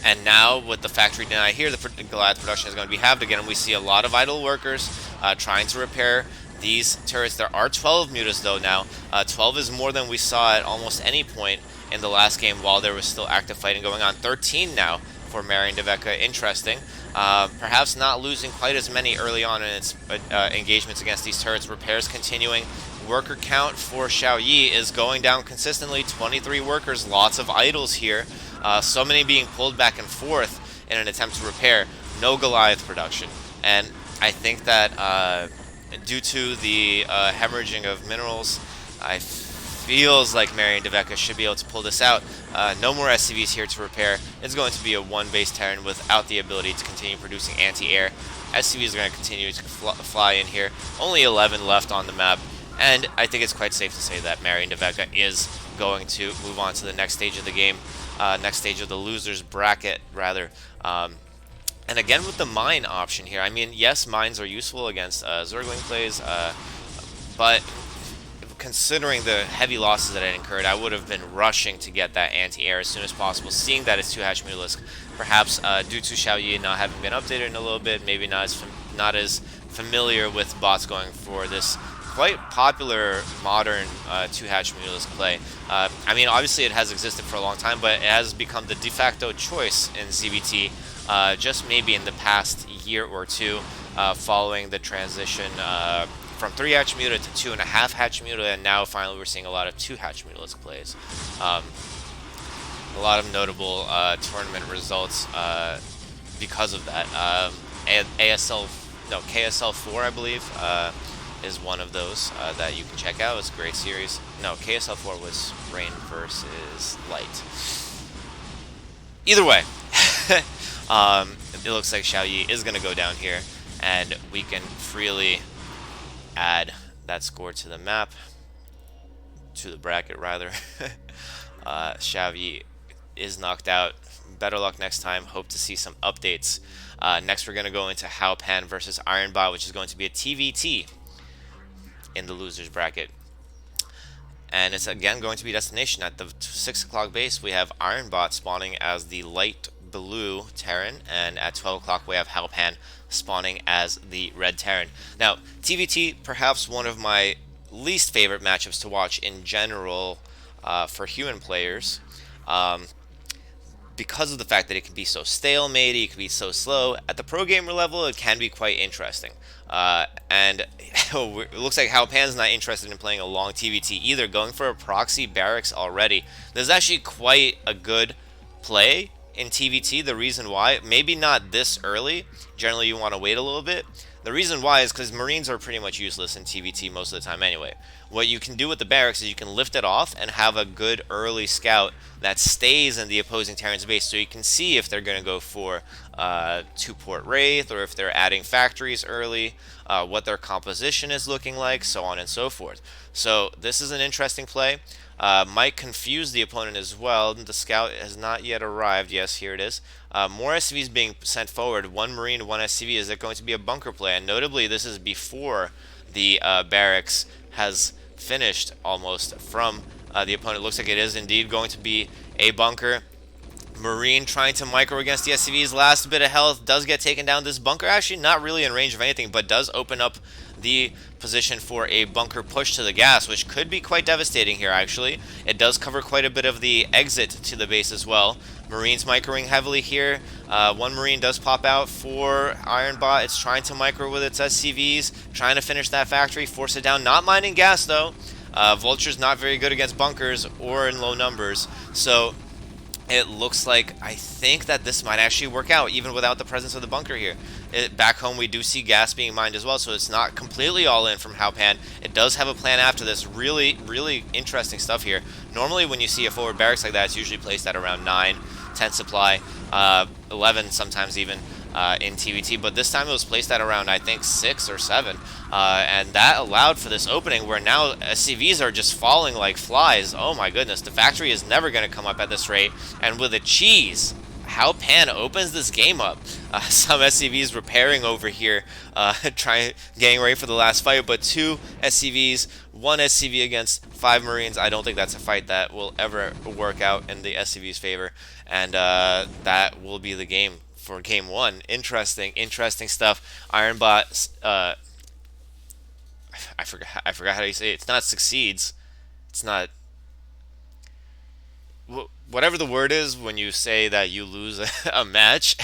And now, with the factory denied here, the Goliath production is going to be halved again. And we see a lot of idle workers trying to repair these turrets. There are 12 mutas, though, now. 12 is more than we saw at almost any point in the last game while there was still active fighting going on. 13 now for Marian Deveka. Interesting. Perhaps not losing quite as many early on in its engagements against these turrets. Repairs continuing. Worker count for Xiaoyi is going down consistently. 23 workers, lots of idles here. So many being pulled back and forth in an attempt to repair. No Goliath production. And I think that due to the hemorrhaging of minerals, I feels like Marian Deveka should be able to pull this out. No more SCVs here to repair. It's going to be a 1-base Terran without the ability to continue producing anti-air. SCVs are going to continue to fly in here. Only 11 left on the map. And I think it's quite safe to say that Marian Deveka is going to move on to the next stage of the game. Next stage of the losers bracket, rather. And again with the mine option here, I mean, yes, mines are useful against Zergling plays, but considering the heavy losses that I incurred, I would have been rushing to get that anti-air as soon as possible, seeing that it's 2-hatch Mutalisk. Perhaps due to Xiaoyi not having been updated in a little bit, maybe not as familiar with bots going for this quite popular modern 2-hatch Mutalisk play. I mean, obviously it has existed for a long time, but it has become the de facto choice in ZBT just maybe in the past year or two, following the transition from 3-hatch Muta to 2.5-hatch Muta, and now finally we're seeing a lot of 2-hatch Mutalisk plays. A lot of notable tournament results because of that. KSL 4, I believe, is one of those that you can check out. It's a great series. No, KSL 4 was Rain versus Light. Either way, it looks like Xiaoyi is going to go down here, and we can freely add that score to the map, to the bracket rather. Xiaoyi is knocked out. Better luck next time. Hope to see some updates. Next, we're going to go into Hao Pan versus Ironbot, which is going to be a TVT in the losers bracket. And it's again going to be destination. At the 6 o'clock base, we have Ironbot spawning as the light blue Terran, and at 12 o'clock we have Hao Pan spawning as the red Terran. Now, TVT, perhaps one of my least favorite matchups to watch in general for human players. Because of the fact that it can be so stalematey, it can be so slow. At the pro gamer level, it can be quite interesting. And it looks like Hao Pan's not interested in playing a long TVT either, going for a proxy barracks already. This is actually quite a good play in TVT. The reason why, maybe not this early, generally you want to wait a little bit. The reason why is because Marines are pretty much useless in TVT most of the time anyway. What you can do with the barracks is you can lift it off and have a good early scout that stays in the opposing Terran's base, so you can see if they're going to go for 2-port Wraith, or if they're adding factories early, what their composition is looking like, so on and so forth. So this is an interesting play. Might confuse the opponent as well. The scout has not yet arrived. Yes, here it is. More SCVs being sent forward. 1 Marine, 1 SCV. Is it going to be a bunker play? And notably, this is before the barracks has finished almost from the opponent. It looks like it is indeed going to be a bunker. Marine trying to micro against the SCV's last bit of health, does get taken down. This bunker actually not really in range of anything, but does open up the position for a bunker push to the gas, which could be quite devastating here actually. It does cover quite a bit of the exit to the base as well. Marines microing heavily here. 1 Marine does pop out for Ironbot. It's trying to micro with its SCVs, trying to finish that factory, force it down. Not minding gas though. Vulture's not very good against bunkers or in low numbers, so it looks like, I think that this might actually work out even without the presence of the bunker here. Back home we do see gas being mined as well, so it's not completely all in from Hao Pan. It does have a plan after this. Really, really interesting stuff here. Normally when you see a forward barracks like that, it's usually placed at around 9, 10 supply, 11 sometimes even in TVT, but this time it was placed at around, I think, 6 or 7, and that allowed for this opening where now SCVs are just falling like flies. Oh my goodness, the factory is never going to come up at this rate, and with a cheese, Hao Pan opens this game up. Some SCVs repairing over here, getting ready for the last fight, but 2 SCVs, 1 SCV against 5 Marines. I don't think that's a fight that will ever work out in the SCV's favor, and that will be the game for game 1. Interesting stuff. Ironbot, I forgot how you say it. It's not succeeds. It's not, whatever the word is when you say that you lose a match.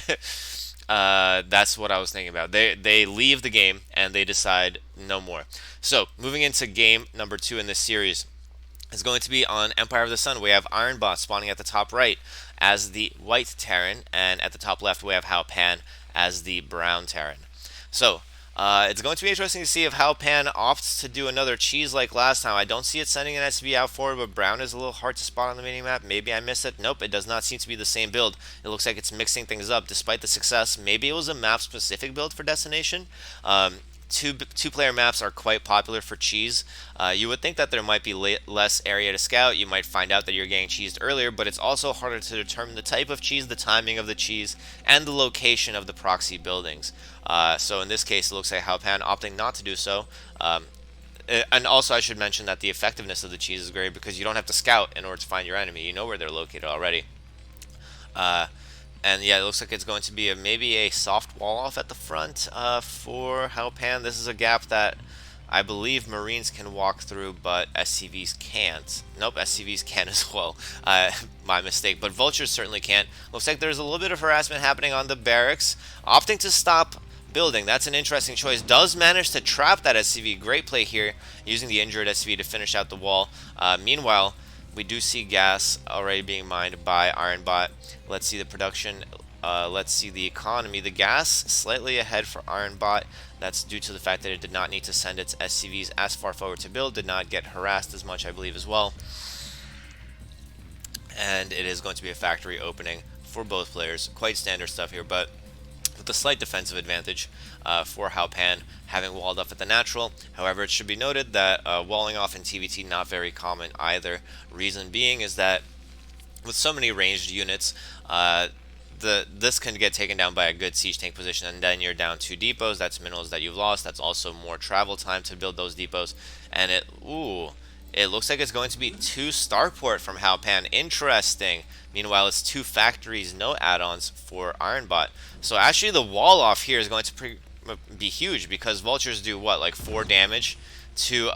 That's what I was thinking about. They leave the game and they decide no more. So moving into game number 2 in this series is going to be on Empire of the Sun. We have Ironbot spawning at the top right as the white Terran, and at the top left we have Hao Pan as the brown Terran. So it's going to be interesting to see if Hao Pan opts to do another cheese like last time. I don't see it sending an SCV out forward, but brown is a little hard to spot on the minimap. Maybe I missed it. Nope, it does not seem to be the same build. It looks like it's mixing things up despite the success. Maybe it was a map specific build for Destination. Two-player maps are quite popular for cheese. You would think that there might be less area to scout. You might find out that you're getting cheesed earlier, but it's also harder to determine the type of cheese, the timing of the cheese, and the location of the proxy buildings. So in this case, it looks like Hao Pan opting not to do so. And also I should mention that the effectiveness of the cheese is great because you don't have to scout in order to find your enemy. You know where they're located already. Uh, and yeah, it looks like it's going to be maybe a soft wall off at the front for Haupan. This is a gap that I believe Marines can walk through, but SCVs can't. Nope, SCVs can as well. My mistake. But Vultures certainly can't. Looks like there's a little bit of harassment happening on the barracks. Opting to stop building. That's an interesting choice. Does manage to trap that SCV. Great play here, using the injured SCV to finish out the wall. Meanwhile, we do see gas already being mined by Ironbot. Let's see the production. Let's see the economy. The gas slightly ahead for Ironbot. That's due to the fact that it did not need to send its SCVs as far forward to build. Did not get harassed as much, I believe, as well. And it is going to be a factory opening for both players. Quite standard stuff here, but with a slight defensive advantage for Haupan, having walled off at the natural. However, it should be noted that walling off in TVT not very common either. Reason being is that with so many ranged units, this can get taken down by a good siege tank position, and then you're down 2 depots. That's minerals that you've lost. That's also more travel time to build those depots. And it looks like it's going to be 2 starport from Haupan. Interesting. Meanwhile, it's 2 factories, no add-ons for Ironbot. So actually the wall off here is going to be huge, because Vultures do what, like 4 damage to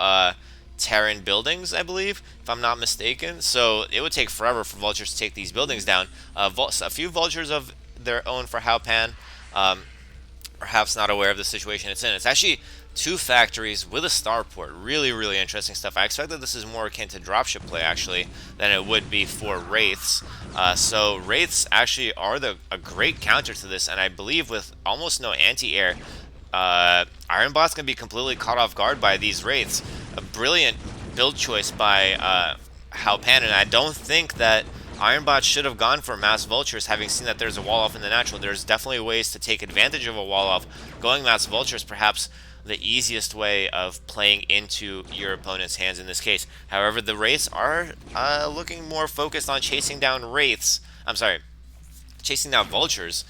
Terran buildings, I believe, if I'm not mistaken. So it would take forever for Vultures to take these buildings down. A few Vultures of their own for Haupan, perhaps not aware of the situation it's in. It's actually 2 factories with a starport. Really, really interesting stuff. I expect that this is more akin to dropship play, actually, than it would be for Wraiths. So Wraiths actually are a great counter to this, and I believe with almost no anti-air, Ironbot's going to be completely caught off guard by these Wraiths. A brilliant build choice by Haupan, and I don't think that Ironbot should have gone for mass Vultures, having seen that there's a wall off in the natural. There's definitely ways to take advantage of a wall off. Going mass Vultures, perhaps the easiest way of playing into your opponent's hands in this case. However, the Wraiths are looking more focused on chasing down chasing down Vultures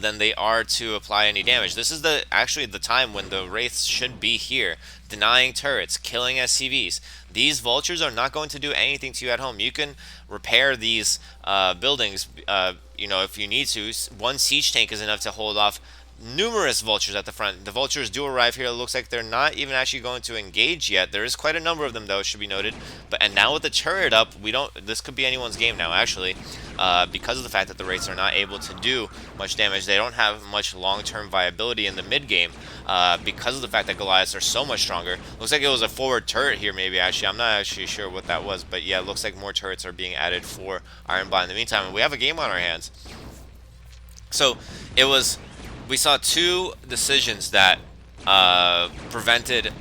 than they are to apply any damage. This is actually the time when the Wraiths should be here, denying turrets, killing SCVs. These Vultures are not going to do anything to you at home. You can repair these buildings, if you need to. 1 siege tank is enough to hold off numerous Vultures at the front. The Vultures do arrive here. It looks like they're not even actually going to engage yet. There is quite a number of them, though, it should be noted. And now with the turret up, this could be anyone's game now, actually, because of the fact that the Wraiths are not able to do much damage. They don't have much long-term viability in the mid-game because of the fact that Goliaths are so much stronger. Looks like it was a forward turret here, maybe, actually. I'm not actually sure what that was, but yeah, it looks like more turrets are being added for Ironbot in the meantime, and we have a game on our hands. So we saw 2 decisions that prevented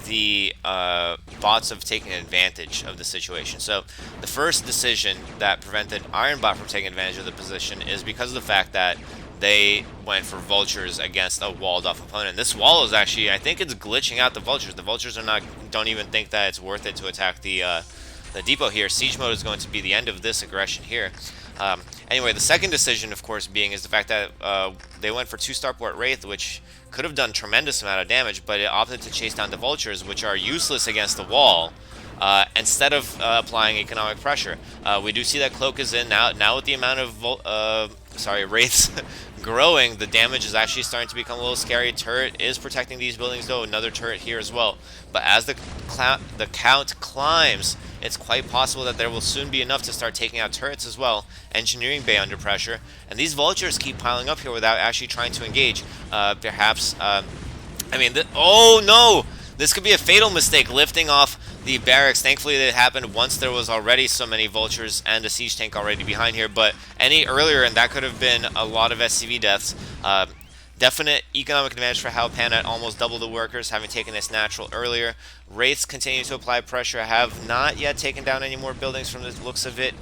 the bots of taking advantage of the situation. So the first decision that prevented Ironbot from taking advantage of the position is because of the fact that they went for Vultures against a walled off opponent. This wall is actually, I think it's glitching out the Vultures. The Vultures don't even think that it's worth it to attack the depot here. Siege mode is going to be the end of this aggression here. Anyway, the second decision, of course, is the fact that they went for 2 starport Wraith, which could have done tremendous amount of damage, but it opted to chase down the Vultures, which are useless against the wall, instead of applying economic pressure. We do see that Cloak is in now with the amount of Wraiths growing. The damage is actually starting to become a little scary. Turret is protecting these buildings, though. Another turret here as well. But as the count climbs, it's quite possible that there will soon be enough to start taking out turrets as well. Engineering bay under pressure. And these Vultures keep piling up here without actually trying to engage. Oh no! This could be a fatal mistake, lifting off the barracks. Thankfully, it happened once there was already so many Vultures and a siege tank already behind here. But any earlier, and that could have been a lot of SCV deaths. Definite economic advantage for Haupan at almost double the workers, having taken this natural earlier. Wraiths continue to apply pressure, have not yet taken down any more buildings from the looks of it.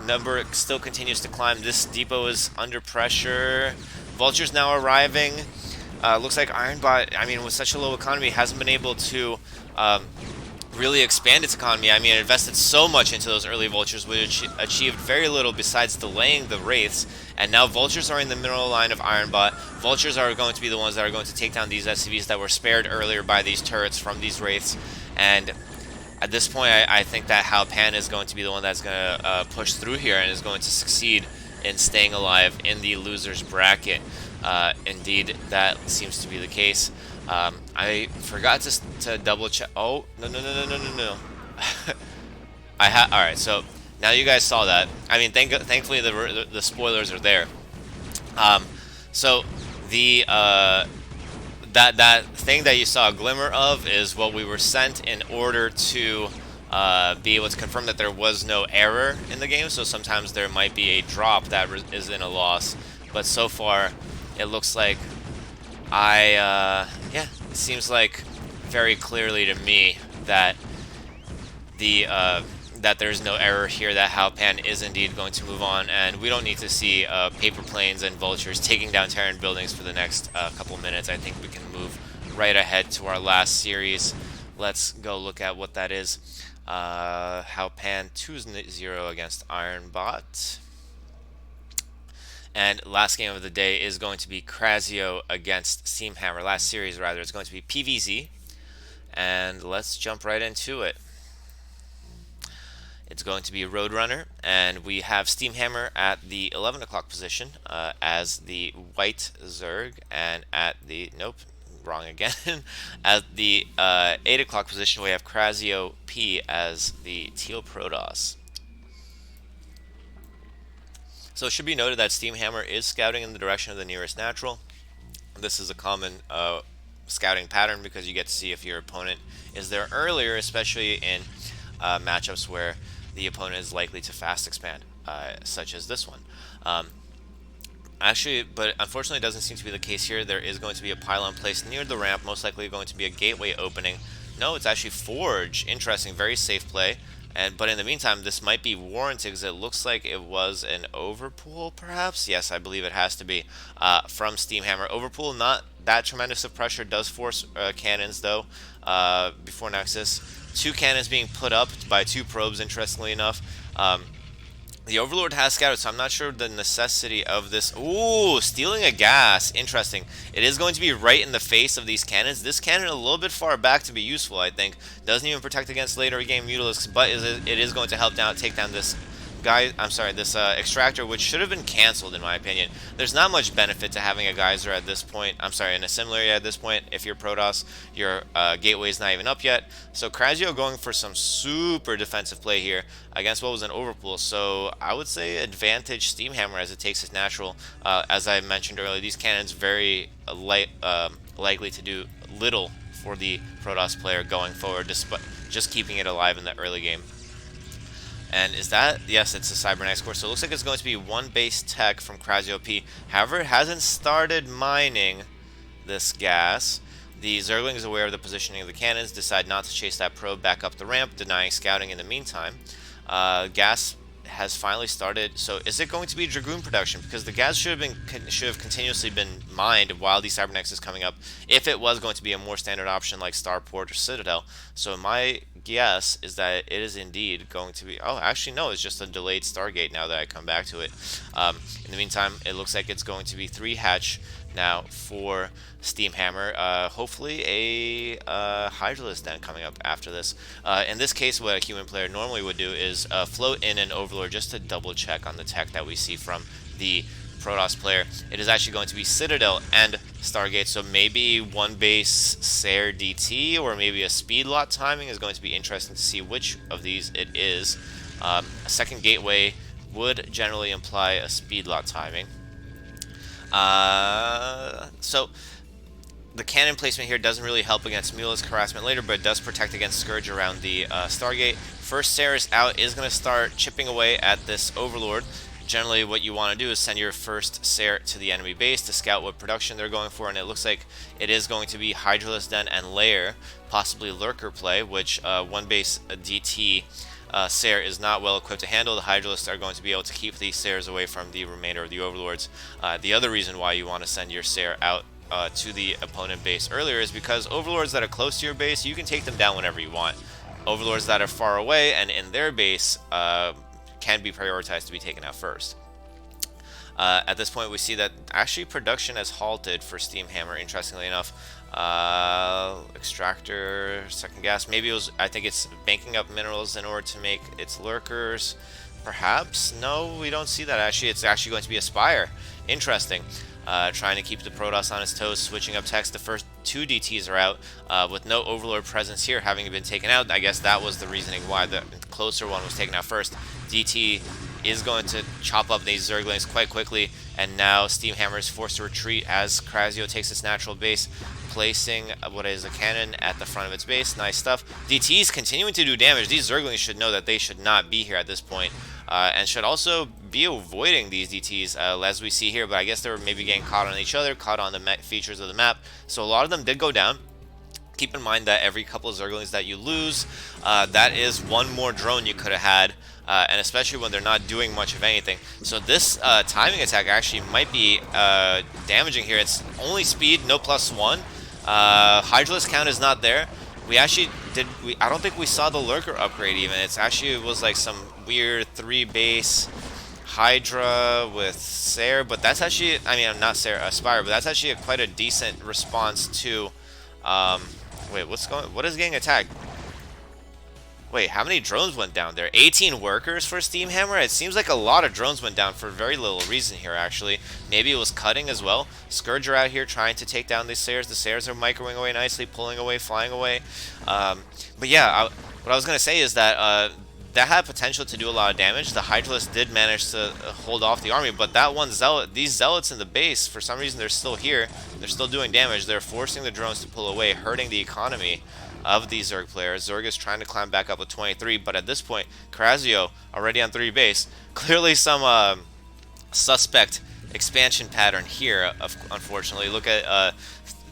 Number still continues to climb. This depot is under pressure. Vultures now arriving. Looks like Ironbot, with such a low economy, hasn't been able to really expand its economy. I mean, it invested so much into those early vultures, which achieved very little besides delaying the wraiths. And now vultures are in the middle line of Ironbot. Vultures are going to be the ones that are going to take down these SCVs that were spared earlier by these turrets from these wraiths. And at this point, I think that Hao Pan is going to be the one that's going to push through here and is going to succeed in staying alive in the losers bracket. Indeed, that seems to be the case. I forgot to double check. Oh, no, no, no, no, no, no, no. All right, so now you guys saw that. I mean, thankfully the spoilers are there. So the that thing that you saw a glimmer of is what we were sent in order to be able to confirm that there was no error in the game. So sometimes there might be a drop that is in a loss, but so far it looks like yeah, it seems like very clearly to me that that there's no error here, that Hao Pan is indeed going to move on, and we don't need to see paper planes and vultures taking down Terran buildings for the next couple minutes. I think we can move right ahead to our last series. Let's go look at what that is. Hao Pan 2-0 against Ironbot. And last game of the day is going to be Krazio against Steamhammer. Last series, rather, it's going to be PVZ. And let's jump right into it. It's going to be Roadrunner, and we have Steamhammer at the 11 o'clock position as the white Zerg, and at the, nope, wrong again, at the 8 o'clock position we have Krazio P as the teal Protoss. So it should be noted that Steamhammer is scouting in the direction of the nearest natural. This is a common scouting pattern because you get to see if your opponent is there earlier, especially in matchups where the opponent is likely to fast expand, such as this one. Actually, but unfortunately it doesn't seem to be the case here. There is going to be a pylon placed near the ramp, most likely going to be a gateway opening. No, it's actually Forge. Interesting, very safe play. But in the meantime, this might be warranted because it looks like it was an overpool, perhaps? Yes, I believe it has to be from Steamhammer. Overpool, not that tremendous of pressure, does force cannons, though, before Nexus. 2 cannons being put up by 2 probes, interestingly enough. The Overlord has scouted, so I'm not sure the necessity of this. Ooh, stealing a gas. Interesting. It is going to be right in the face of these cannons. This cannon a little bit far back to be useful, I think. Doesn't even protect against later game Mutalisks, but it is going to help take down this guy. I'm sorry, this extractor, which should have been canceled in my opinion. There's not much benefit to having a geyser at this point. I'm sorry, in a similar area at this point. If you're Protoss, your gateway is not even up yet. So Krazio going for some super defensive play here against what was an overpool. So I would say advantage Steamhammer as it takes its natural. As I mentioned earlier, these cannons very likely to do little for the Protoss player going forward, despite just keeping it alive in the early game. And is that, yes, it's a Cybernex core, so it looks like it's going to be 1 base tech from Krazio P. However, it hasn't started mining this gas. The Zergling is aware of the positioning of the cannons, decide not to chase that probe back up the ramp, denying scouting in the meantime. Gas has finally started. So is it going to be Dragoon production? Because the gas should have continuously been mined while the Cybernex is coming up, if it was going to be a more standard option like Starport or Citadel. So my guess is that it is indeed going to be, oh, actually no, it's just a delayed Stargate now that I come back to it. In the meantime, it looks like it's going to be 3 hatch now for Steamhammer. Hopefully a Hydralisk then coming up after this. In this case, what a human player normally would do is float in an Overlord just to double check on the tech that we see from the Protoss player. It is actually going to be Citadel and Stargate, so maybe 1 base Sair DT or maybe a speed lot timing is going to be interesting to see which of these it is. A second gateway would generally imply a speed lot timing. So the cannon placement here doesn't really help against Mutalisk harassment later, but it does protect against Scourge around the Stargate. First Sair's out is going to start chipping away at this Overlord. Generally what you want to do is send your first Sair to the enemy base to scout what production they're going for, and it looks like it is going to be Hydralisk Den and Lair, possibly Lurker play, which 1 base DT Sair is not well equipped to handle. The Hydralisks are going to be able to keep these Sairs away from the remainder of the Overlords. The other reason why you want to send your Sair out to the opponent base earlier is because Overlords that are close to your base, you can take them down whenever you want. overlords that are far away and in their base can be prioritized to be taken out first. At this point, we see that actually production has halted for Steamhammer, interestingly enough. Extractor, second gas. Maybe it was, I think it's banking up minerals in order to make its lurkers. Perhaps? No, we don't see that actually. It's actually going to be a Spire. Interesting. Trying to keep the Protoss on his toes, switching up techs. The first two DTs are out with no Overlord presence here having been taken out. I guess that was the reasoning why the closer one was taken out first. DT is going to chop up these Zerglings quite quickly, and now Steamhammer is forced to retreat as Krasio takes its natural base, placing what is a cannon at the front of its base. Nice stuff. DT is continuing to do damage. These Zerglings should know that they should not be here at this point, and should also be avoiding these DTs as we see here, but I guess they were maybe getting caught on each other, caught on the features of the map, so a lot of them did go down. Keep in mind that every couple of Zerglings that you lose, that is one more drone you could have had, and especially when they're not doing much of anything. So this timing attack actually might be damaging here. It's only speed, no +1. Hydralisk count is not there. We actually did. I don't think we saw the lurker upgrade even. It was like some weird 3-base Hydra with Sair, but that's actually, I mean, not Sair, Spire, but that's actually quite a decent response to. Wait, what is getting attacked? Wait, how many drones went down there? 18 workers for Steamhammer? It seems like a lot of drones went down for very little reason here, actually. Maybe it was cutting as well. Scourge are out here trying to take down these Sairs. The Sairs are microwing away nicely, pulling away, flying away. But yeah, what I was going to say is that that had potential to do a lot of damage. The Hydralisk did manage to hold off the army, but that one Zealot, these Zealots in the base, for some reason they're still here. They're still doing damage. They're forcing the drones to pull away, hurting the economy of these Zerg players. Zerg is trying to climb back up with 23, but at this point, Krasio already on 3 base. Clearly some suspect expansion pattern here, unfortunately. Look at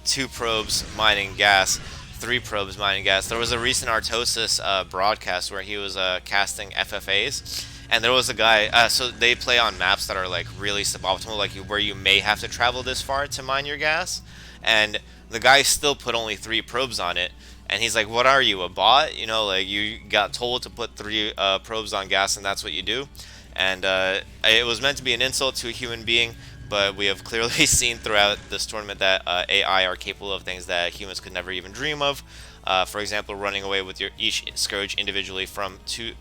2 probes mining gas, 3 probes mining gas. There was a recent Artosis broadcast where he was casting FFAs, and there was a guy, so they play on maps that are like really suboptimal, like where you may have to travel this far to mine your gas, and the guy still put only 3 probes on it. And he's like, what are you, a bot? You know, like you got told to put 3 probes on gas and that's what you do. And it was meant to be an insult to a human being, but we have clearly seen throughout this tournament that AI are capable of things that humans could never even dream of. For example, running away with each Scourge individually from 2...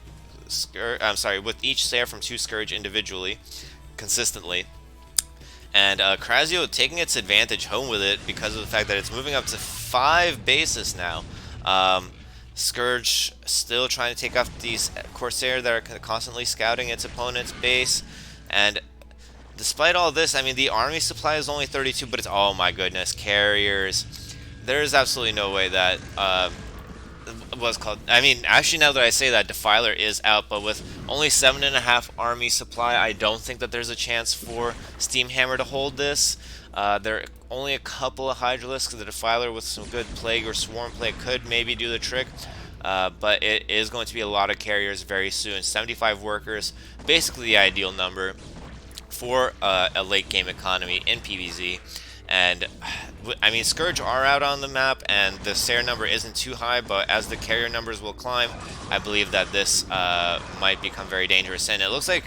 with each Sair from 2 Scourge individually, consistently. And Krasio taking its advantage home with it because of the fact that it's moving up to 5 bases now. Scourge still trying to take off these Corsair that are constantly scouting its opponent's base. And despite all this, I mean, the army supply is only 32, but it's, oh my goodness, carriers. There's absolutely no way that, what's called, I mean, actually now that I say that, Defiler is out, but with only 7.5 army supply, I don't think that there's a chance for Steamhammer to hold this. There are only a couple of Hydralisks. The Defiler with some good Plague or Swarm play could maybe do the trick, but it is going to be a lot of carriers very soon. 75 workers, basically the ideal number for a late game economy in PvZ. And I mean, Scourge are out on the map, and the Sair number isn't too high, but as the carrier numbers will climb, I believe that this might become very dangerous. And it looks like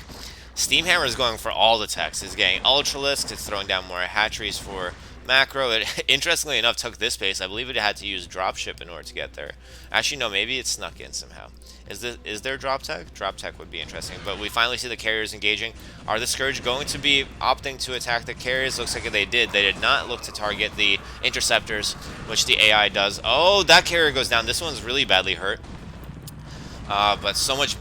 Steamhammer is going for all the techs. It's getting Ultralisks, it's throwing down more hatcheries for macro. It, interestingly enough, took this base. I believe it had to use dropship in order to get there. Actually, no, maybe it snuck in somehow. Is there drop tech? Drop tech would be interesting. But we finally see the carriers engaging. Are the Scourge going to be opting to attack the carriers? Looks like they did. They did not look to target the interceptors, which the AI does. Oh, that carrier goes down. This one's really badly hurt. But so much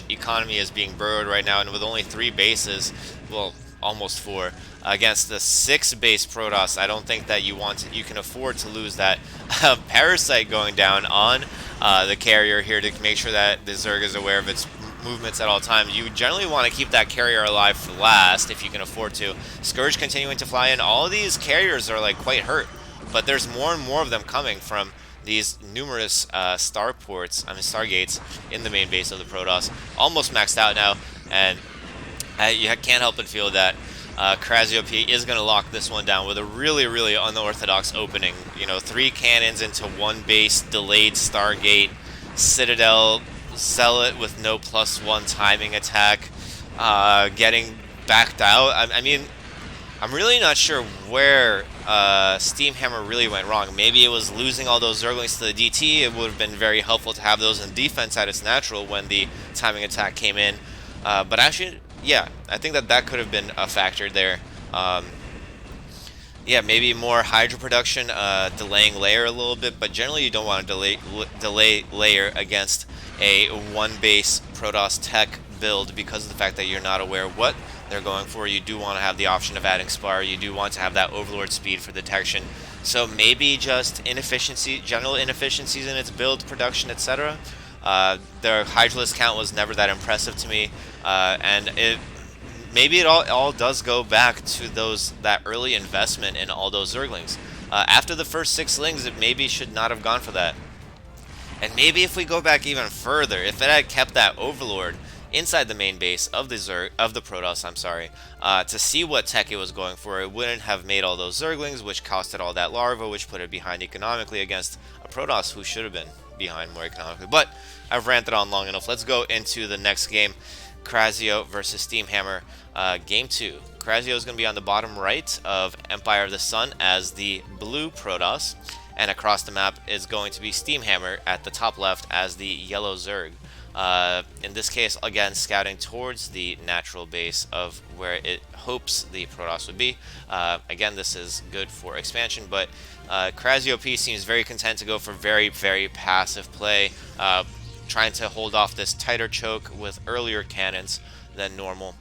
economy is being burrowed right now, and with only 3 bases, well, almost 4, against the 6 base Protoss, I don't think that you can afford to lose that. Parasite going down on the carrier here to make sure that the Zerg is aware of its movements at all times. You generally want to keep that carrier alive for last if you can afford to. Scourge continuing to fly in. All of these carriers are like quite hurt, but there's more and more of them coming from these numerous Stargates in the main base of the Protoss. Almost maxed out now, and you can't help but feel that Krazio P is going to lock this one down with a really, really unorthodox opening. You know, 3 cannons into 1 base, delayed Stargate, Citadel, Zealot with no +1 timing attack, getting backed out. I mean, I'm really not sure where Steamhammer really went wrong. Maybe it was losing all those Zerglings to the DT. It would have been very helpful to have those in defense at its natural when the timing attack came in. But actually, yeah, I think that could have been a factor there. Yeah, maybe more Hydra production, delaying layer a little bit, but generally you don't want to delay layer against a 1-base Protoss tech build because of the fact that you're not aware what they're going for. You do want to have the option of adding Spire. You do want to have that Overlord speed for detection. So maybe just inefficiency, general inefficiencies in its build, production, etc. The Hydralisk count was never that impressive to me, and maybe it all does go back to that early investment in all those Zerglings. After the first 6 Lings, it maybe should not have gone for that. And maybe if we go back even further, if it had kept that Overlord inside the main base of the Protoss, I'm sorry, to see what tech it was going for, it wouldn't have made all those Zerglings, which costed all that larva, which put it behind economically against a Protoss who should have been behind more economically. But I've ranted on long enough. Let's go into the next game. Krazio versus Steamhammer. Game 2. Krazio is going to be on the bottom right of Empire of the Sun as the blue Protoss, and across the map is going to be Steamhammer at the top left as the yellow Zerg. In this case, again, scouting towards the natural base of where it hopes the Protoss would be. Again, this is good for expansion, but Krazio P seems very content to go for very, very passive play, trying to hold off this tighter choke with earlier cannons than normal.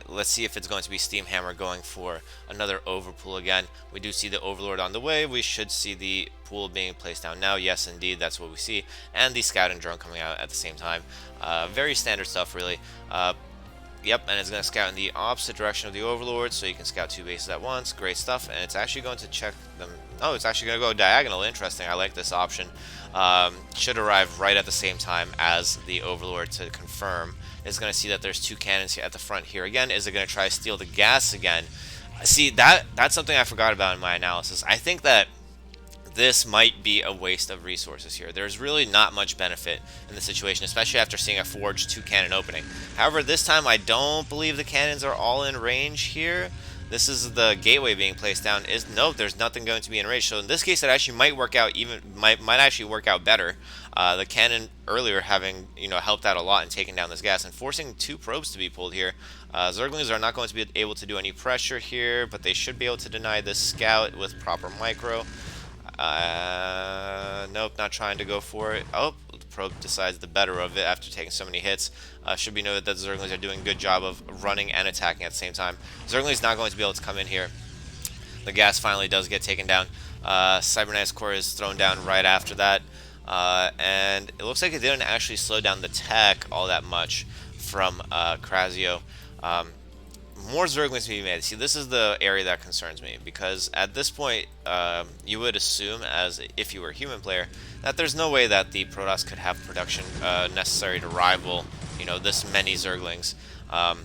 Let's see if it's going to be Steamhammer going for another overpool again. We do see the Overlord on the way. We should see the pool being placed down now. Yes, indeed, that's what we see. And the scouting drone coming out at the same time. Very standard stuff, really. Yep, and it's going to scout in the opposite direction of the Overlord, so you can scout 2 bases at once. Great stuff. And it's actually going to check them. Oh, it's actually going to go diagonal. Interesting. I like this option. Should arrive right at the same time as the Overlord to confirm. Is going to see that there's 2 cannons here at the front here again. Is it going to try to steal the gas again? See, that's something I forgot about in my analysis. I think that this might be a waste of resources here. There's really not much benefit in the situation, especially after seeing a forged 2-cannon opening. However, this time I don't believe the cannons are all in range here. This is the gateway being placed down. No, there's nothing going to be in range. So in this case, it actually might work out might actually work out better. The cannon earlier having helped out a lot in taking down this gas and forcing 2 probes to be pulled here. Zerglings are not going to be able to do any pressure here, but they should be able to deny this scout with proper micro. Nope, not trying to go for it. Oh, the probe decides the better of it after taking so many hits. Should be noted that the Zerglings are doing a good job of running and attacking at the same time. Zerglings not going to be able to come in here. The gas finally does get taken down. Cybernetics core is thrown down right after that. And it looks like it didn't actually slow down the tech all that much from Krazio. More Zerglings to be made. See, this is the area that concerns me, because at this point, you would assume, as if you were a human player, that there's no way that the Protoss could have production necessary to rival, this many Zerglings. A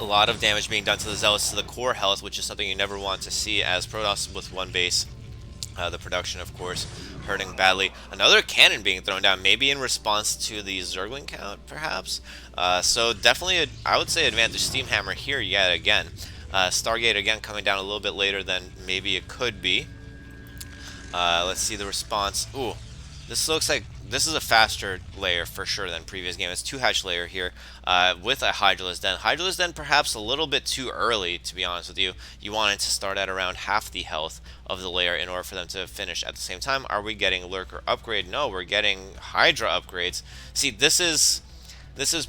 lot of damage being done to the Zealots to the core health, which is something you never want to see as Protoss with 1 base. The production, of course, hurting badly. Another cannon being thrown down, maybe in response to the Zergling count, perhaps. So definitely, I would say, advantage Steamhammer here yet again. Stargate again coming down a little bit later than maybe it could be. Let's see the response. Ooh, this looks like this is a faster layer for sure than previous game. It's 2-hatch layer here with a Hydralisk Den. Hydralisk Den perhaps a little bit too early, to be honest with you. You wanted to start at around half the health of the layer in order for them to finish at the same time. Are we getting Lurker upgrade? No, we're getting Hydra upgrades. See, this is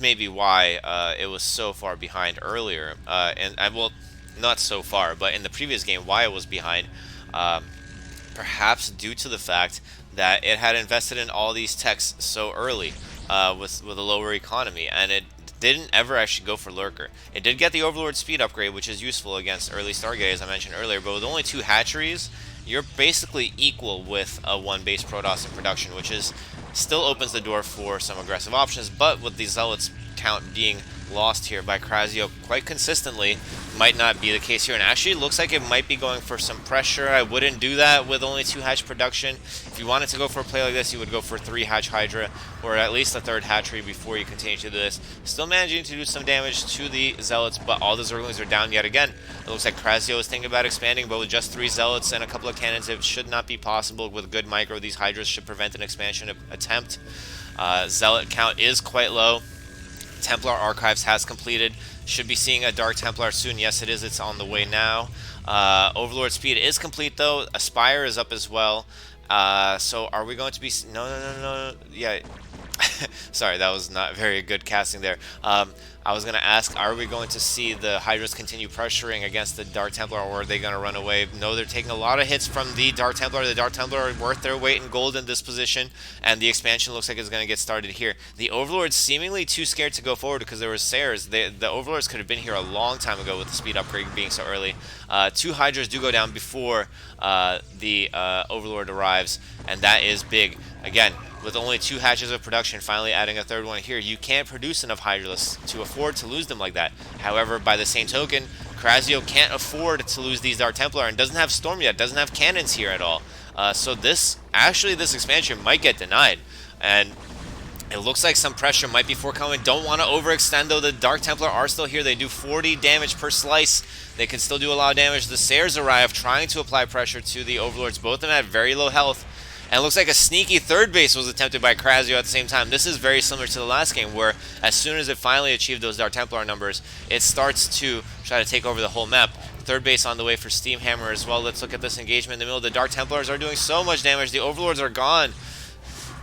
maybe why it was so far behind earlier. Well, not so far, but in the previous game, why it was behind. Perhaps due to the fact that it had invested in all these techs so early with a lower economy, and it didn't ever actually go for Lurker. It did get the Overlord speed upgrade, which is useful against early Stargate, as I mentioned earlier, but with only 2 hatcheries, you're basically equal with a 1-base Protoss in production, which still opens the door for some aggressive options, but with these Zealots count being lost here by Krasio quite consistently might not be the case here. And actually, it looks like it might be going for some pressure. I wouldn't do that with only 2 hatch production. If you wanted to go for a play like this, you would go for 3 hatch Hydra, or at least a 3rd hatchery before you continue to do this. Still managing to do some damage to the Zealots, but all the Zerglings are down yet again. It looks like Krasio is thinking about expanding, but with just 3 Zealots and a couple of cannons, it should not be possible. With good micro, these Hydras should prevent an expansion attempt. Zealot count is quite low. Templar Archives has completed. Should be seeing a Dark Templar soon. Yes, it is. It's on the way now. Overlord Speed is complete, though. Aspire is up as well. So are we going to be... No. Yeah. Sorry, that was not very good casting there. I was going to ask, are we going to see the Hydras continue pressuring against the Dark Templar, or are they going to run away? No, they're taking a lot of hits from the Dark Templar. The Dark Templar are worth their weight in gold in this position, and the expansion looks like it's going to get started here. The Overlord's seemingly too scared to go forward because there were Sayers. The Overlords could have been here a long time ago with the speed upgrade being so early. 2 Hydras do go down before the Overlord arrives, and that is big. Again, with only 2 hatches of production, finally adding a 3rd one here, you can't produce enough Hydralisks to afford to lose them like that. However, by the same token, Krasio can't afford to lose these Dark Templar and doesn't have Storm yet, doesn't have cannons here at all. So this expansion might get denied. And it looks like some pressure might be forthcoming. Don't want to overextend, though. The Dark Templar are still here. They do 40 damage per slice. They can still do a lot of damage. The Sayers arrive, trying to apply pressure to the Overlords. Both of them have very low health. And it looks like a sneaky 3rd base was attempted by Krasio at the same time. This is very similar to the last game, where as soon as it finally achieved those Dark Templar numbers, it starts to try to take over the whole map. 3rd base on the way for Steamhammer as well. Let's look at this engagement in the middle. The Dark Templars are doing so much damage. The Overlords are gone.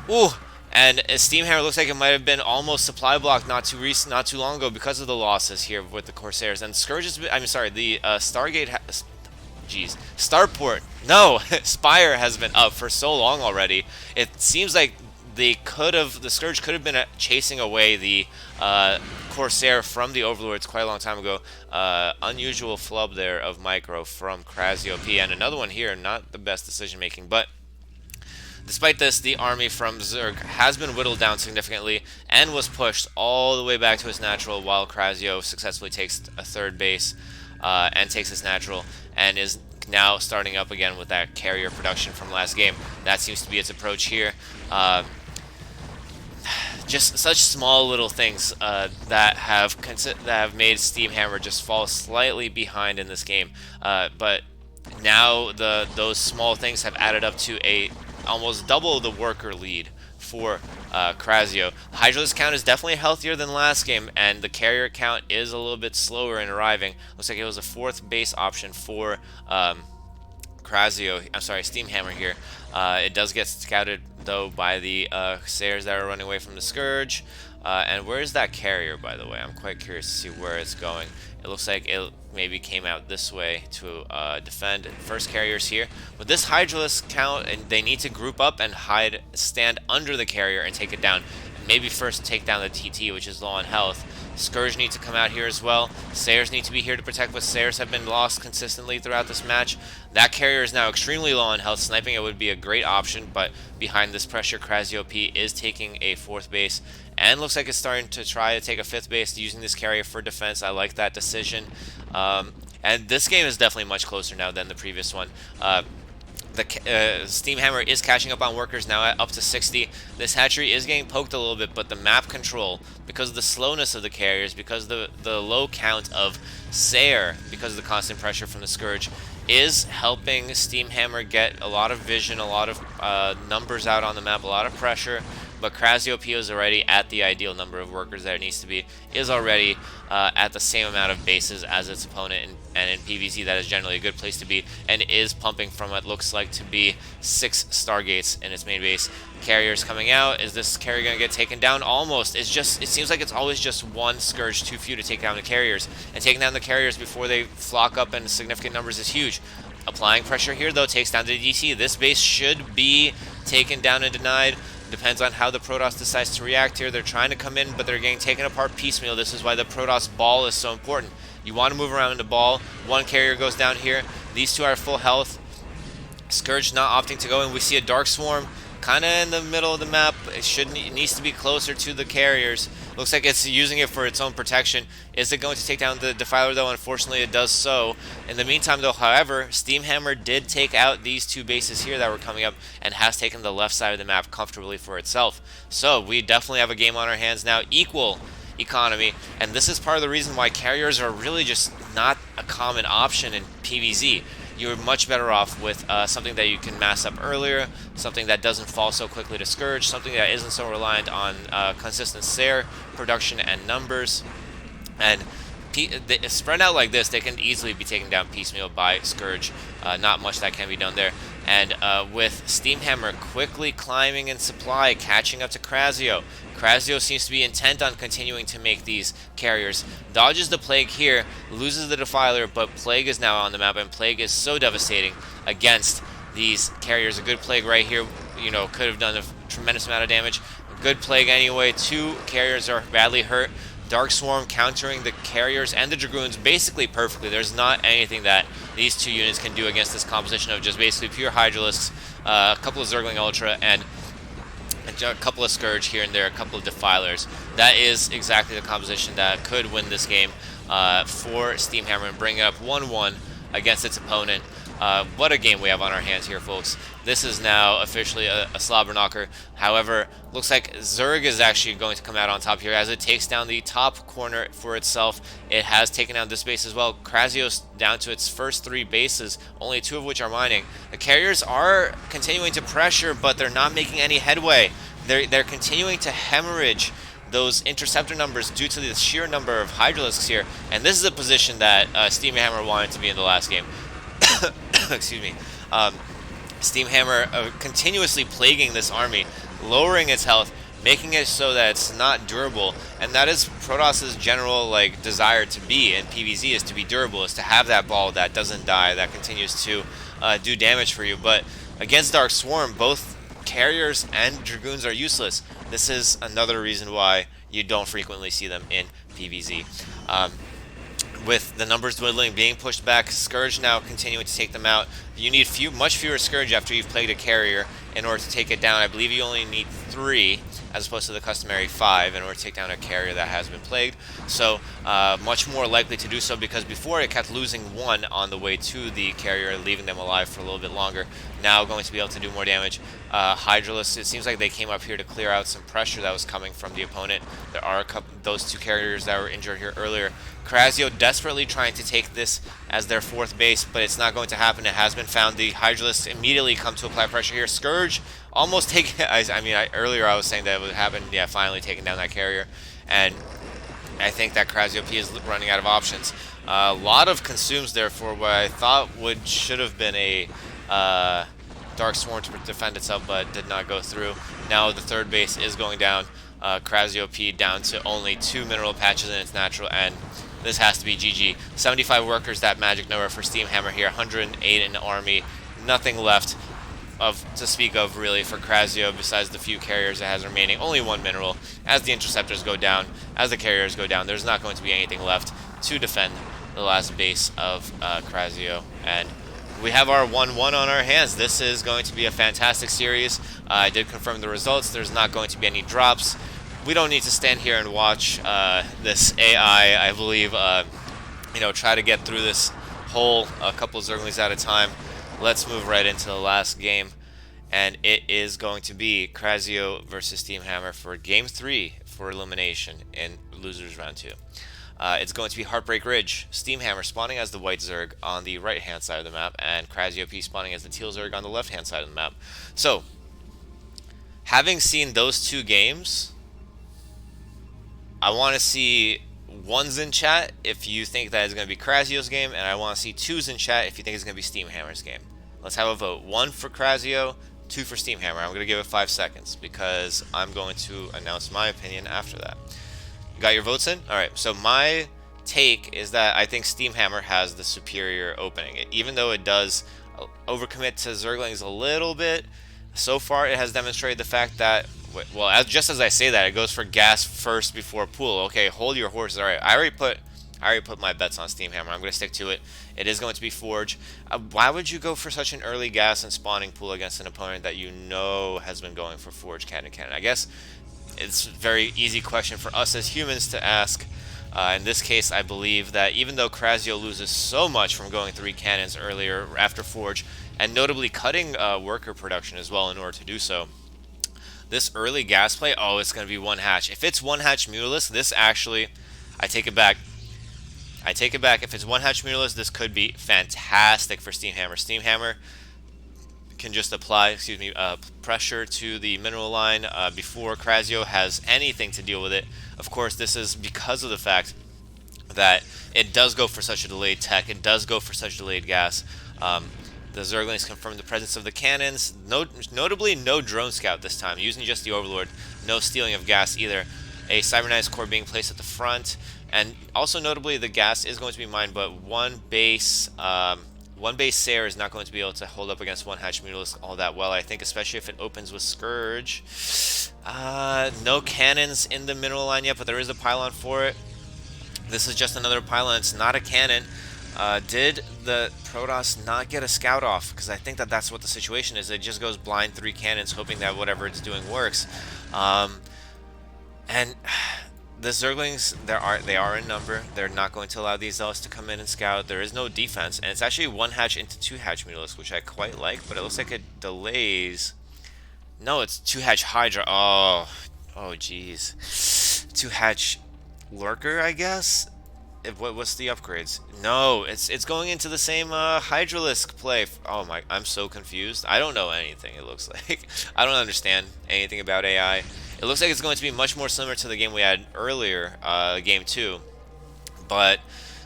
Ooh. And Steamhammer looks like it might have been almost supply blocked not too long ago because of the losses here with the Corsairs. And Scourge has been, the Stargate Starport. No, Spire has been up for so long already. It seems like the Scourge could have been chasing away the Corsair from the Overlords quite a long time ago. Unusual flub there of micro from Krasio P, and another one here. Not the best decision making, but despite this, the army from Zerg has been whittled down significantly and was pushed all the way back to its natural, while Krasio successfully takes a 3rd base and takes its natural, and is now starting up again with that carrier production from last game. That seems to be its approach here. Just such small little things that have made Steamhammer just fall slightly behind in this game. But now those small things have added up to almost double the worker lead for Krasio. The Hydralisk count is definitely healthier than last game, and the carrier count is a little bit slower in arriving. Looks like it was a 4th base option for Steamhammer here. It does get scouted, though, by the Sayers that are running away from the Scourge. And where is that carrier, by the way? I'm quite curious to see where it's going. It looks like it maybe came out this way to defend. First carrier's here. With this Hydralisk count, and they need to group up and stand under the carrier and take it down. Maybe first take down the TT, which is low on health. Scourge need to come out here as well. Sayers need to be here to protect, but Sayers have been lost consistently throughout this match. That carrier is now extremely low on health. Sniping it would be a great option, but behind this pressure, Krasio P is taking a 4th base, and looks like it's starting to try to take a 5th base using this carrier for defense. I like that decision. And this game is definitely much closer now than the previous one. The Steamhammer is catching up on workers now at up to 60. This hatchery is getting poked a little bit, but the map control, because of the slowness of the carriers, because of the low count of Sayer, because of the constant pressure from the Scourge, is helping Steamhammer get a lot of vision, a lot of numbers out on the map, a lot of pressure. But Krasio P is already at the ideal number of workers that it needs to be, is already at the same amount of bases as its opponent, and in PvZ that is generally a good place to be, and is pumping from what looks like to be 6 Stargates in its main base. Carriers coming out. Is this carrier going to get taken down? Almost. It seems like it's always just one Scourge too few to take down the carriers, and taking down the carriers before they flock up in significant numbers is huge. Applying pressure here, though, takes down the DT. This base should be taken down and denied. Depends on how the Protoss decides to react here. They're trying to come in, but they're getting taken apart piecemeal. This is why the Protoss ball is so important. You want to move around in the ball. One carrier goes down here. These 2 are full health. Scourge not opting to go in. We see a Dark Swarm kind of in the middle of the map. It needs to be closer to the carriers. Looks like it's using it for its own protection. Is it going to take down the Defiler, though? Unfortunately, it does so. In the meantime, though, however, Steamhammer did take out these two bases here that were coming up and has taken the left side of the map comfortably for itself. So we definitely have a game on our hands now, equal economy, and this is part of the reason why carriers are really just not a common option in PvZ. You're much better off with something that you can mass up earlier, something that doesn't fall so quickly to Scourge, something that isn't so reliant on consistent Sair production and numbers. And spread out like this, they can easily be taken down piecemeal by Scourge. Not much that can be done there. And with Steamhammer quickly climbing in supply, catching up to Krazio. Krazio seems to be intent on continuing to make these carriers. Dodges the Plague here, loses the Defiler, but Plague is now on the map, and Plague is so devastating against these carriers. A good Plague right here, you know, could have done a tremendous amount of damage. A good Plague anyway. Two carriers are badly hurt. Dark Swarm countering the carriers and the Dragoons basically perfectly. There's not anything that these two units can do against this composition of just basically pure Hydralisks, a couple of Zergling Ultra, and a couple of Scourge here and there, a couple of Defilers. That is exactly the composition that could win this game for Steamhammer and bring it up 1-1 against its opponent. What a game we have on our hands here, folks. This is now officially a slobber knocker. However, looks like Zerg is actually going to come out on top here as it takes down the top corner for itself. It has taken down this base as well. Krazio's down to its first 3 bases, only 2 of which are mining. The carriers are continuing to pressure, but they're not making any headway. They're continuing to hemorrhage those interceptor numbers due to the sheer number of Hydralisks here. And this is a position that Steamhammer wanted to be in the last game. Excuse me. Steamhammer continuously plaguing this army, lowering its health, making it so that it's not durable, and that is Protoss's general desire to be in PvZ, is to be durable, is to have that ball that doesn't die, that continues to do damage for you. But against Dark Swarm, both carriers and Dragoons are useless. This is another reason why you don't frequently see them in PvZ. With the numbers dwindling, being pushed back, Scourge now continuing to take them out. You need much fewer Scourge after you've plagued a carrier in order to take it down. I believe you only need 3 as opposed to the customary 5 in order to take down a carrier that has been plagued. So much more likely to do so, because before it kept losing 1 on the way to the carrier, leaving them alive for a little bit longer. Now going to be able to do more damage. Hydralisk, it seems like they came up here to clear out some pressure that was coming from the opponent. There are those 2 carriers that were injured here earlier. Krazio desperately trying to take this as their 4th base, but it's not going to happen. It has been found. The Hydralisks immediately come to apply pressure here. Scourge almost taking... earlier I was saying that it would happen. Yeah, finally taking down that carrier. And I think that Krazio P is running out of options. A lot of consumes there for what I thought should have been a Dark Swarm to defend itself, but did not go through. Now the 3rd base is going down. Krazio P down to only 2 mineral patches in its natural end. This has to be GG. 75 workers, that magic number for Steamhammer here. 108 in the army. Nothing left to speak of really for Krazio besides the few carriers it has remaining. Only 1 mineral. As the interceptors go down, as the carriers go down, there's not going to be anything left to defend the last base of Krazio. And we have our 1-1 on our hands. This is going to be a fantastic series. I did confirm the results. There's not going to be any drops. We don't need to stand here and watch this AI, I believe, try to get through this hole a couple of Zerglings at a time. Let's move right into the last game, and it is going to be Krazio versus Steamhammer for Game 3 for elimination in Losers Round 2. It's going to be Heartbreak Ridge. Steamhammer spawning as the white Zerg on the right-hand side of the map, and Krazio P spawning as the teal Zerg on the left-hand side of the map. So, having seen those 2 games, I want to see 1s in chat if you think that is going to be Krazio's game, and I want to see 2s in chat if you think it's going to be Steamhammer's game. Let's have a vote. 1 for Krazio, 2 for Steamhammer. I'm going to give it 5 seconds because I'm going to announce my opinion after that. You got your votes in? Alright, so my take is that I think Steamhammer has the superior opening. Even though it does overcommit to Zerglings a little bit, so far it has demonstrated the fact that, well, just as I say that, it goes for gas first before pool. Okay, hold your horses. Alright, I already put my bets on Steamhammer. I'm going to stick to it. It is going to be Forge. Why would you go for such an early gas and spawning pool against an opponent that you know has been going for Forge cannon? I guess it's a very easy question for us as humans to ask. In this case, I believe that even though Krasio loses so much from going 3 cannons earlier after Forge, and notably cutting worker production as well in order to do so, this early gas play, oh, it's going to be one hatch. If it's one hatch Mutalisk, this actually, I take it back. I take it back. If it's one hatch Mutalisk, this could be fantastic for Steamhammer. Steamhammer can just apply, pressure to the mineral line before Krasio has anything to deal with it. Of course, this is because of the fact that it does go for such a delayed tech. It does go for such delayed gas. The Zerglings confirm the presence of the cannons. Notably, no drone scout this time, using just the Overlord. No stealing of gas either. A Cybernized core being placed at the front, and also notably, the gas is going to be mined, but one base Sayer is not going to be able to hold up against one hatch Mutalisk all that well. I think, especially if it opens with Scourge. No cannons in the mineral line yet, but there is a pylon for it. This is just another pylon. It's not a cannon. Did the Protoss not get a scout off? Because I think that that's what the situation is. It just goes blind 3 cannons, hoping that whatever it's doing works. And the Zerglings, they are in number. They're not going to allow these Zealots to come in and scout. There is no defense, and it's actually one hatch into 2 hatch Mutalisk, which I quite like. But it looks like it delays. No, it's 2 hatch Hydra. Oh, jeez. 2 hatch Lurker, I guess. What's the upgrades? No, it's going into the same Hydralisk play. Oh my, I'm so confused. I don't know anything, it looks like. I don't understand anything about AI. It looks like it's going to be much more similar to the game we had earlier, game 2, but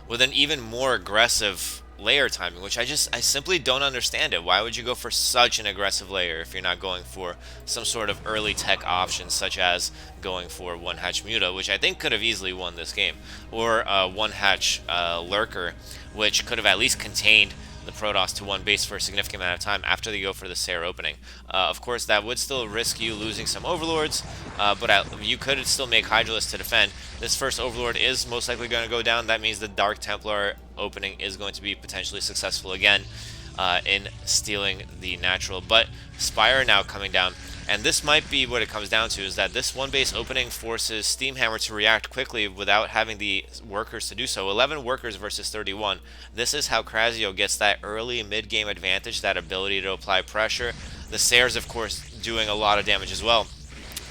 with an even more aggressive layer timing, which I simply don't understand it. Why would you go for such an aggressive layer if you're not going for some sort of early tech options, such as going for one hatch Muta, which I think could have easily won this game, or one hatch Lurker, which could have at least contained the Protoss to one base for a significant amount of time after they go for the Sayer opening. Of course, that would still risk you losing some Overlords, but you could still make Hydralisk to defend. This first Overlord is most likely going to go down. That means the Dark Templar opening is going to be potentially successful again in stealing the natural. But Spire now coming down. And this might be what it comes down to, is that this one base opening forces Steamhammer to react quickly without having the workers to do so. 11 workers versus 31. This is how Krasio gets that early mid-game advantage, that ability to apply pressure. The Sayers, of course, doing a lot of damage as well.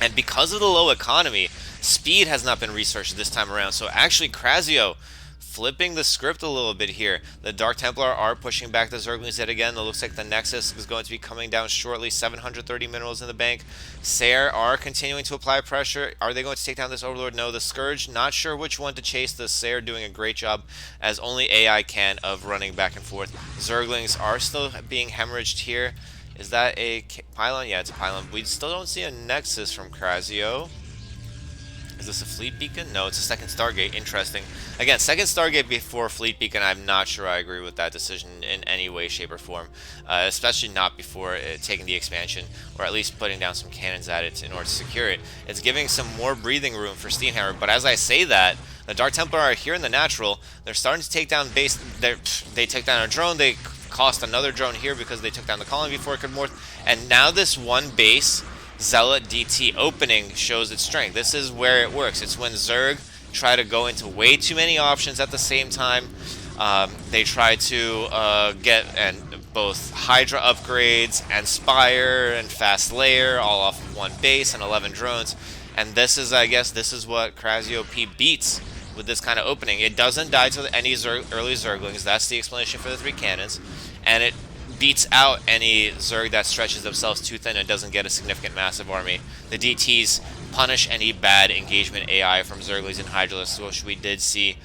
And because of the low economy, speed has not been researched this time around. So actually, Krasio flipping the script a little bit here. The Dark Templar are pushing back the Zerglings yet again. It looks like the Nexus is going to be coming down shortly. 730 minerals in the bank. Sayer are continuing to apply pressure. Are they going to take down this Overlord? No. The Scourge, not sure which one to chase. The Sayer doing a great job, as only AI can, of running back and forth. Zerglings are still being hemorrhaged here. Is that a pylon? Yeah, it's a pylon. We still don't see a Nexus from Krasio. Is this a Fleet Beacon? No, it's a second Stargate. Interesting. Again, second Stargate before Fleet Beacon, I'm not sure I agree with that decision in any way, shape, or form. Especially not before taking the expansion, or at least putting down some cannons at it in order to secure it. It's giving some more breathing room for Steamhammer, but as I say that, the Dark Templar are here in the natural. They're starting to take down base. They took down a drone. They cost another drone here because they took down the colony before it could morph. And now this one base Zealot DT opening shows its strength. This is where it works. It's when Zerg try to go into way too many options at the same time. They try to get both Hydra upgrades and Spire and Fast Layer all off of one base and 11 drones. And this is, I guess, this is what Krasio P beats with this kind of opening. It doesn't die to any early Zerglings. That's the explanation for the 3 cannons. And it beats out any Zerg that stretches themselves too thin and doesn't get a significant massive army. The DTs punish any bad engagement AI from Zerglings and Hydralisks, which we did see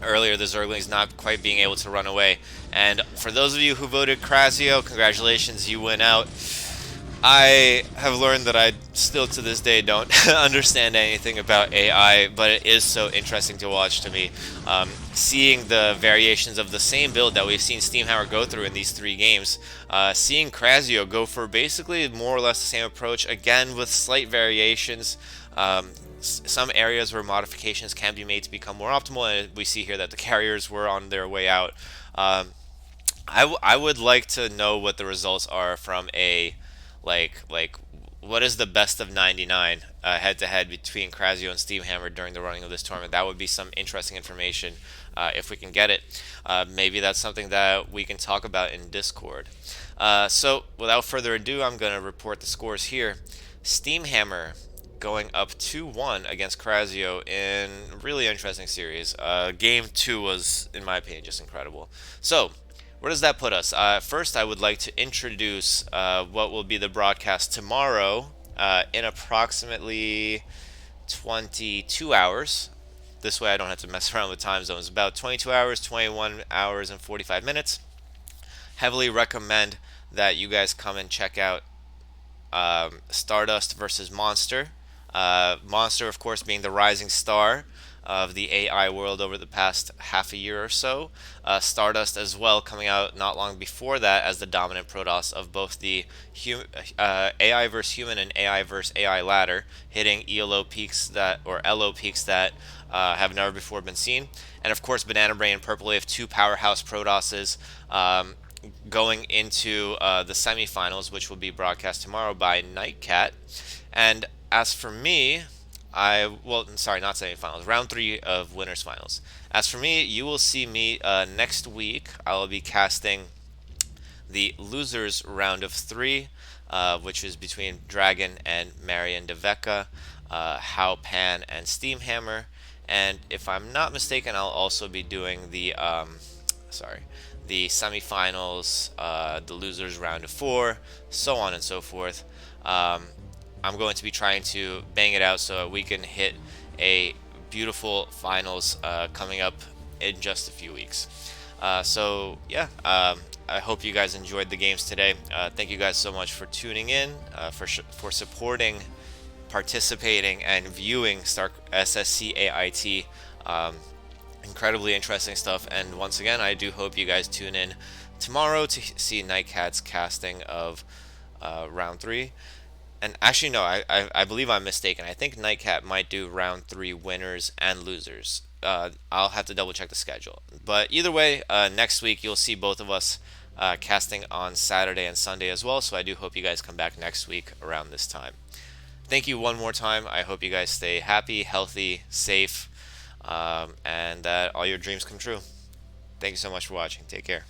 earlier, the Zerglings not quite being able to run away. And for those of you who voted Krasio, congratulations, you win out. I have learned that I still to this day don't understand anything about AI, but it is so interesting to watch to me. Seeing the variations of the same build that we've seen Steamhammer go through in these 3 games, seeing Krasio go for basically more or less the same approach, again with slight variations. Some areas where modifications can be made to become more optimal, and we see here that the carriers were on their way out. I would like to know what the results are from a like what is the best of 99 head to head between Krazio and Steamhammer during the running of this tournament? That would be some interesting information if we can get it. Maybe that's something that we can talk about in Discord. So, without further ado, I'm going to report the scores here. Steamhammer going up 2-1 against Krazio in a really interesting series. Game 2 was, in my opinion, just incredible. So, where does that put us? First, I would like to introduce what will be the broadcast tomorrow in approximately 22 hours. This way I don't have to mess around with time zones. About 22 hours, 21 hours, and 45 minutes. Heavily recommend that you guys come and check out Stardust versus Monster. Monster, of course, being the rising star of the AI world over the past half a year or so. Stardust as well, coming out not long before that as the dominant Protoss of both the AI versus human and AI versus AI ladder, hitting ELO peaks that or LO peaks that have never before been seen. And of course, Banana Brain and Purple Wave, two powerhouse Protosses. Going into the semifinals, which will be broadcast tomorrow by Nightcat. And as for me, sorry, not semifinals, round 3 of winners finals. As for me, you will see me next week. I will be casting the losers round of 3, which is between Dragon and Marion Deveka, How Pan and Steamhammer. And if I'm not mistaken, I'll also be doing the semifinals, the losers round of 4, so on and so forth. I'm going to be trying to bang it out so we can hit a beautiful finals coming up in just a few weeks. So yeah, I hope you guys enjoyed the games today. Thank you guys so much for tuning in, for supporting, participating, and viewing SSCAIT. Incredibly interesting stuff, and once again, I do hope you guys tune in tomorrow to see Nightcat's casting of round 3. And actually, no, I believe I'm mistaken. I think Nightcat might do round 3 winners and losers. I'll have to double check the schedule. But either way, next week you'll see both of us casting on Saturday and Sunday as well. So I do hope you guys come back next week around this time. Thank you one more time. I hope you guys stay happy, healthy, safe, and that all your dreams come true. Thank you so much for watching. Take care.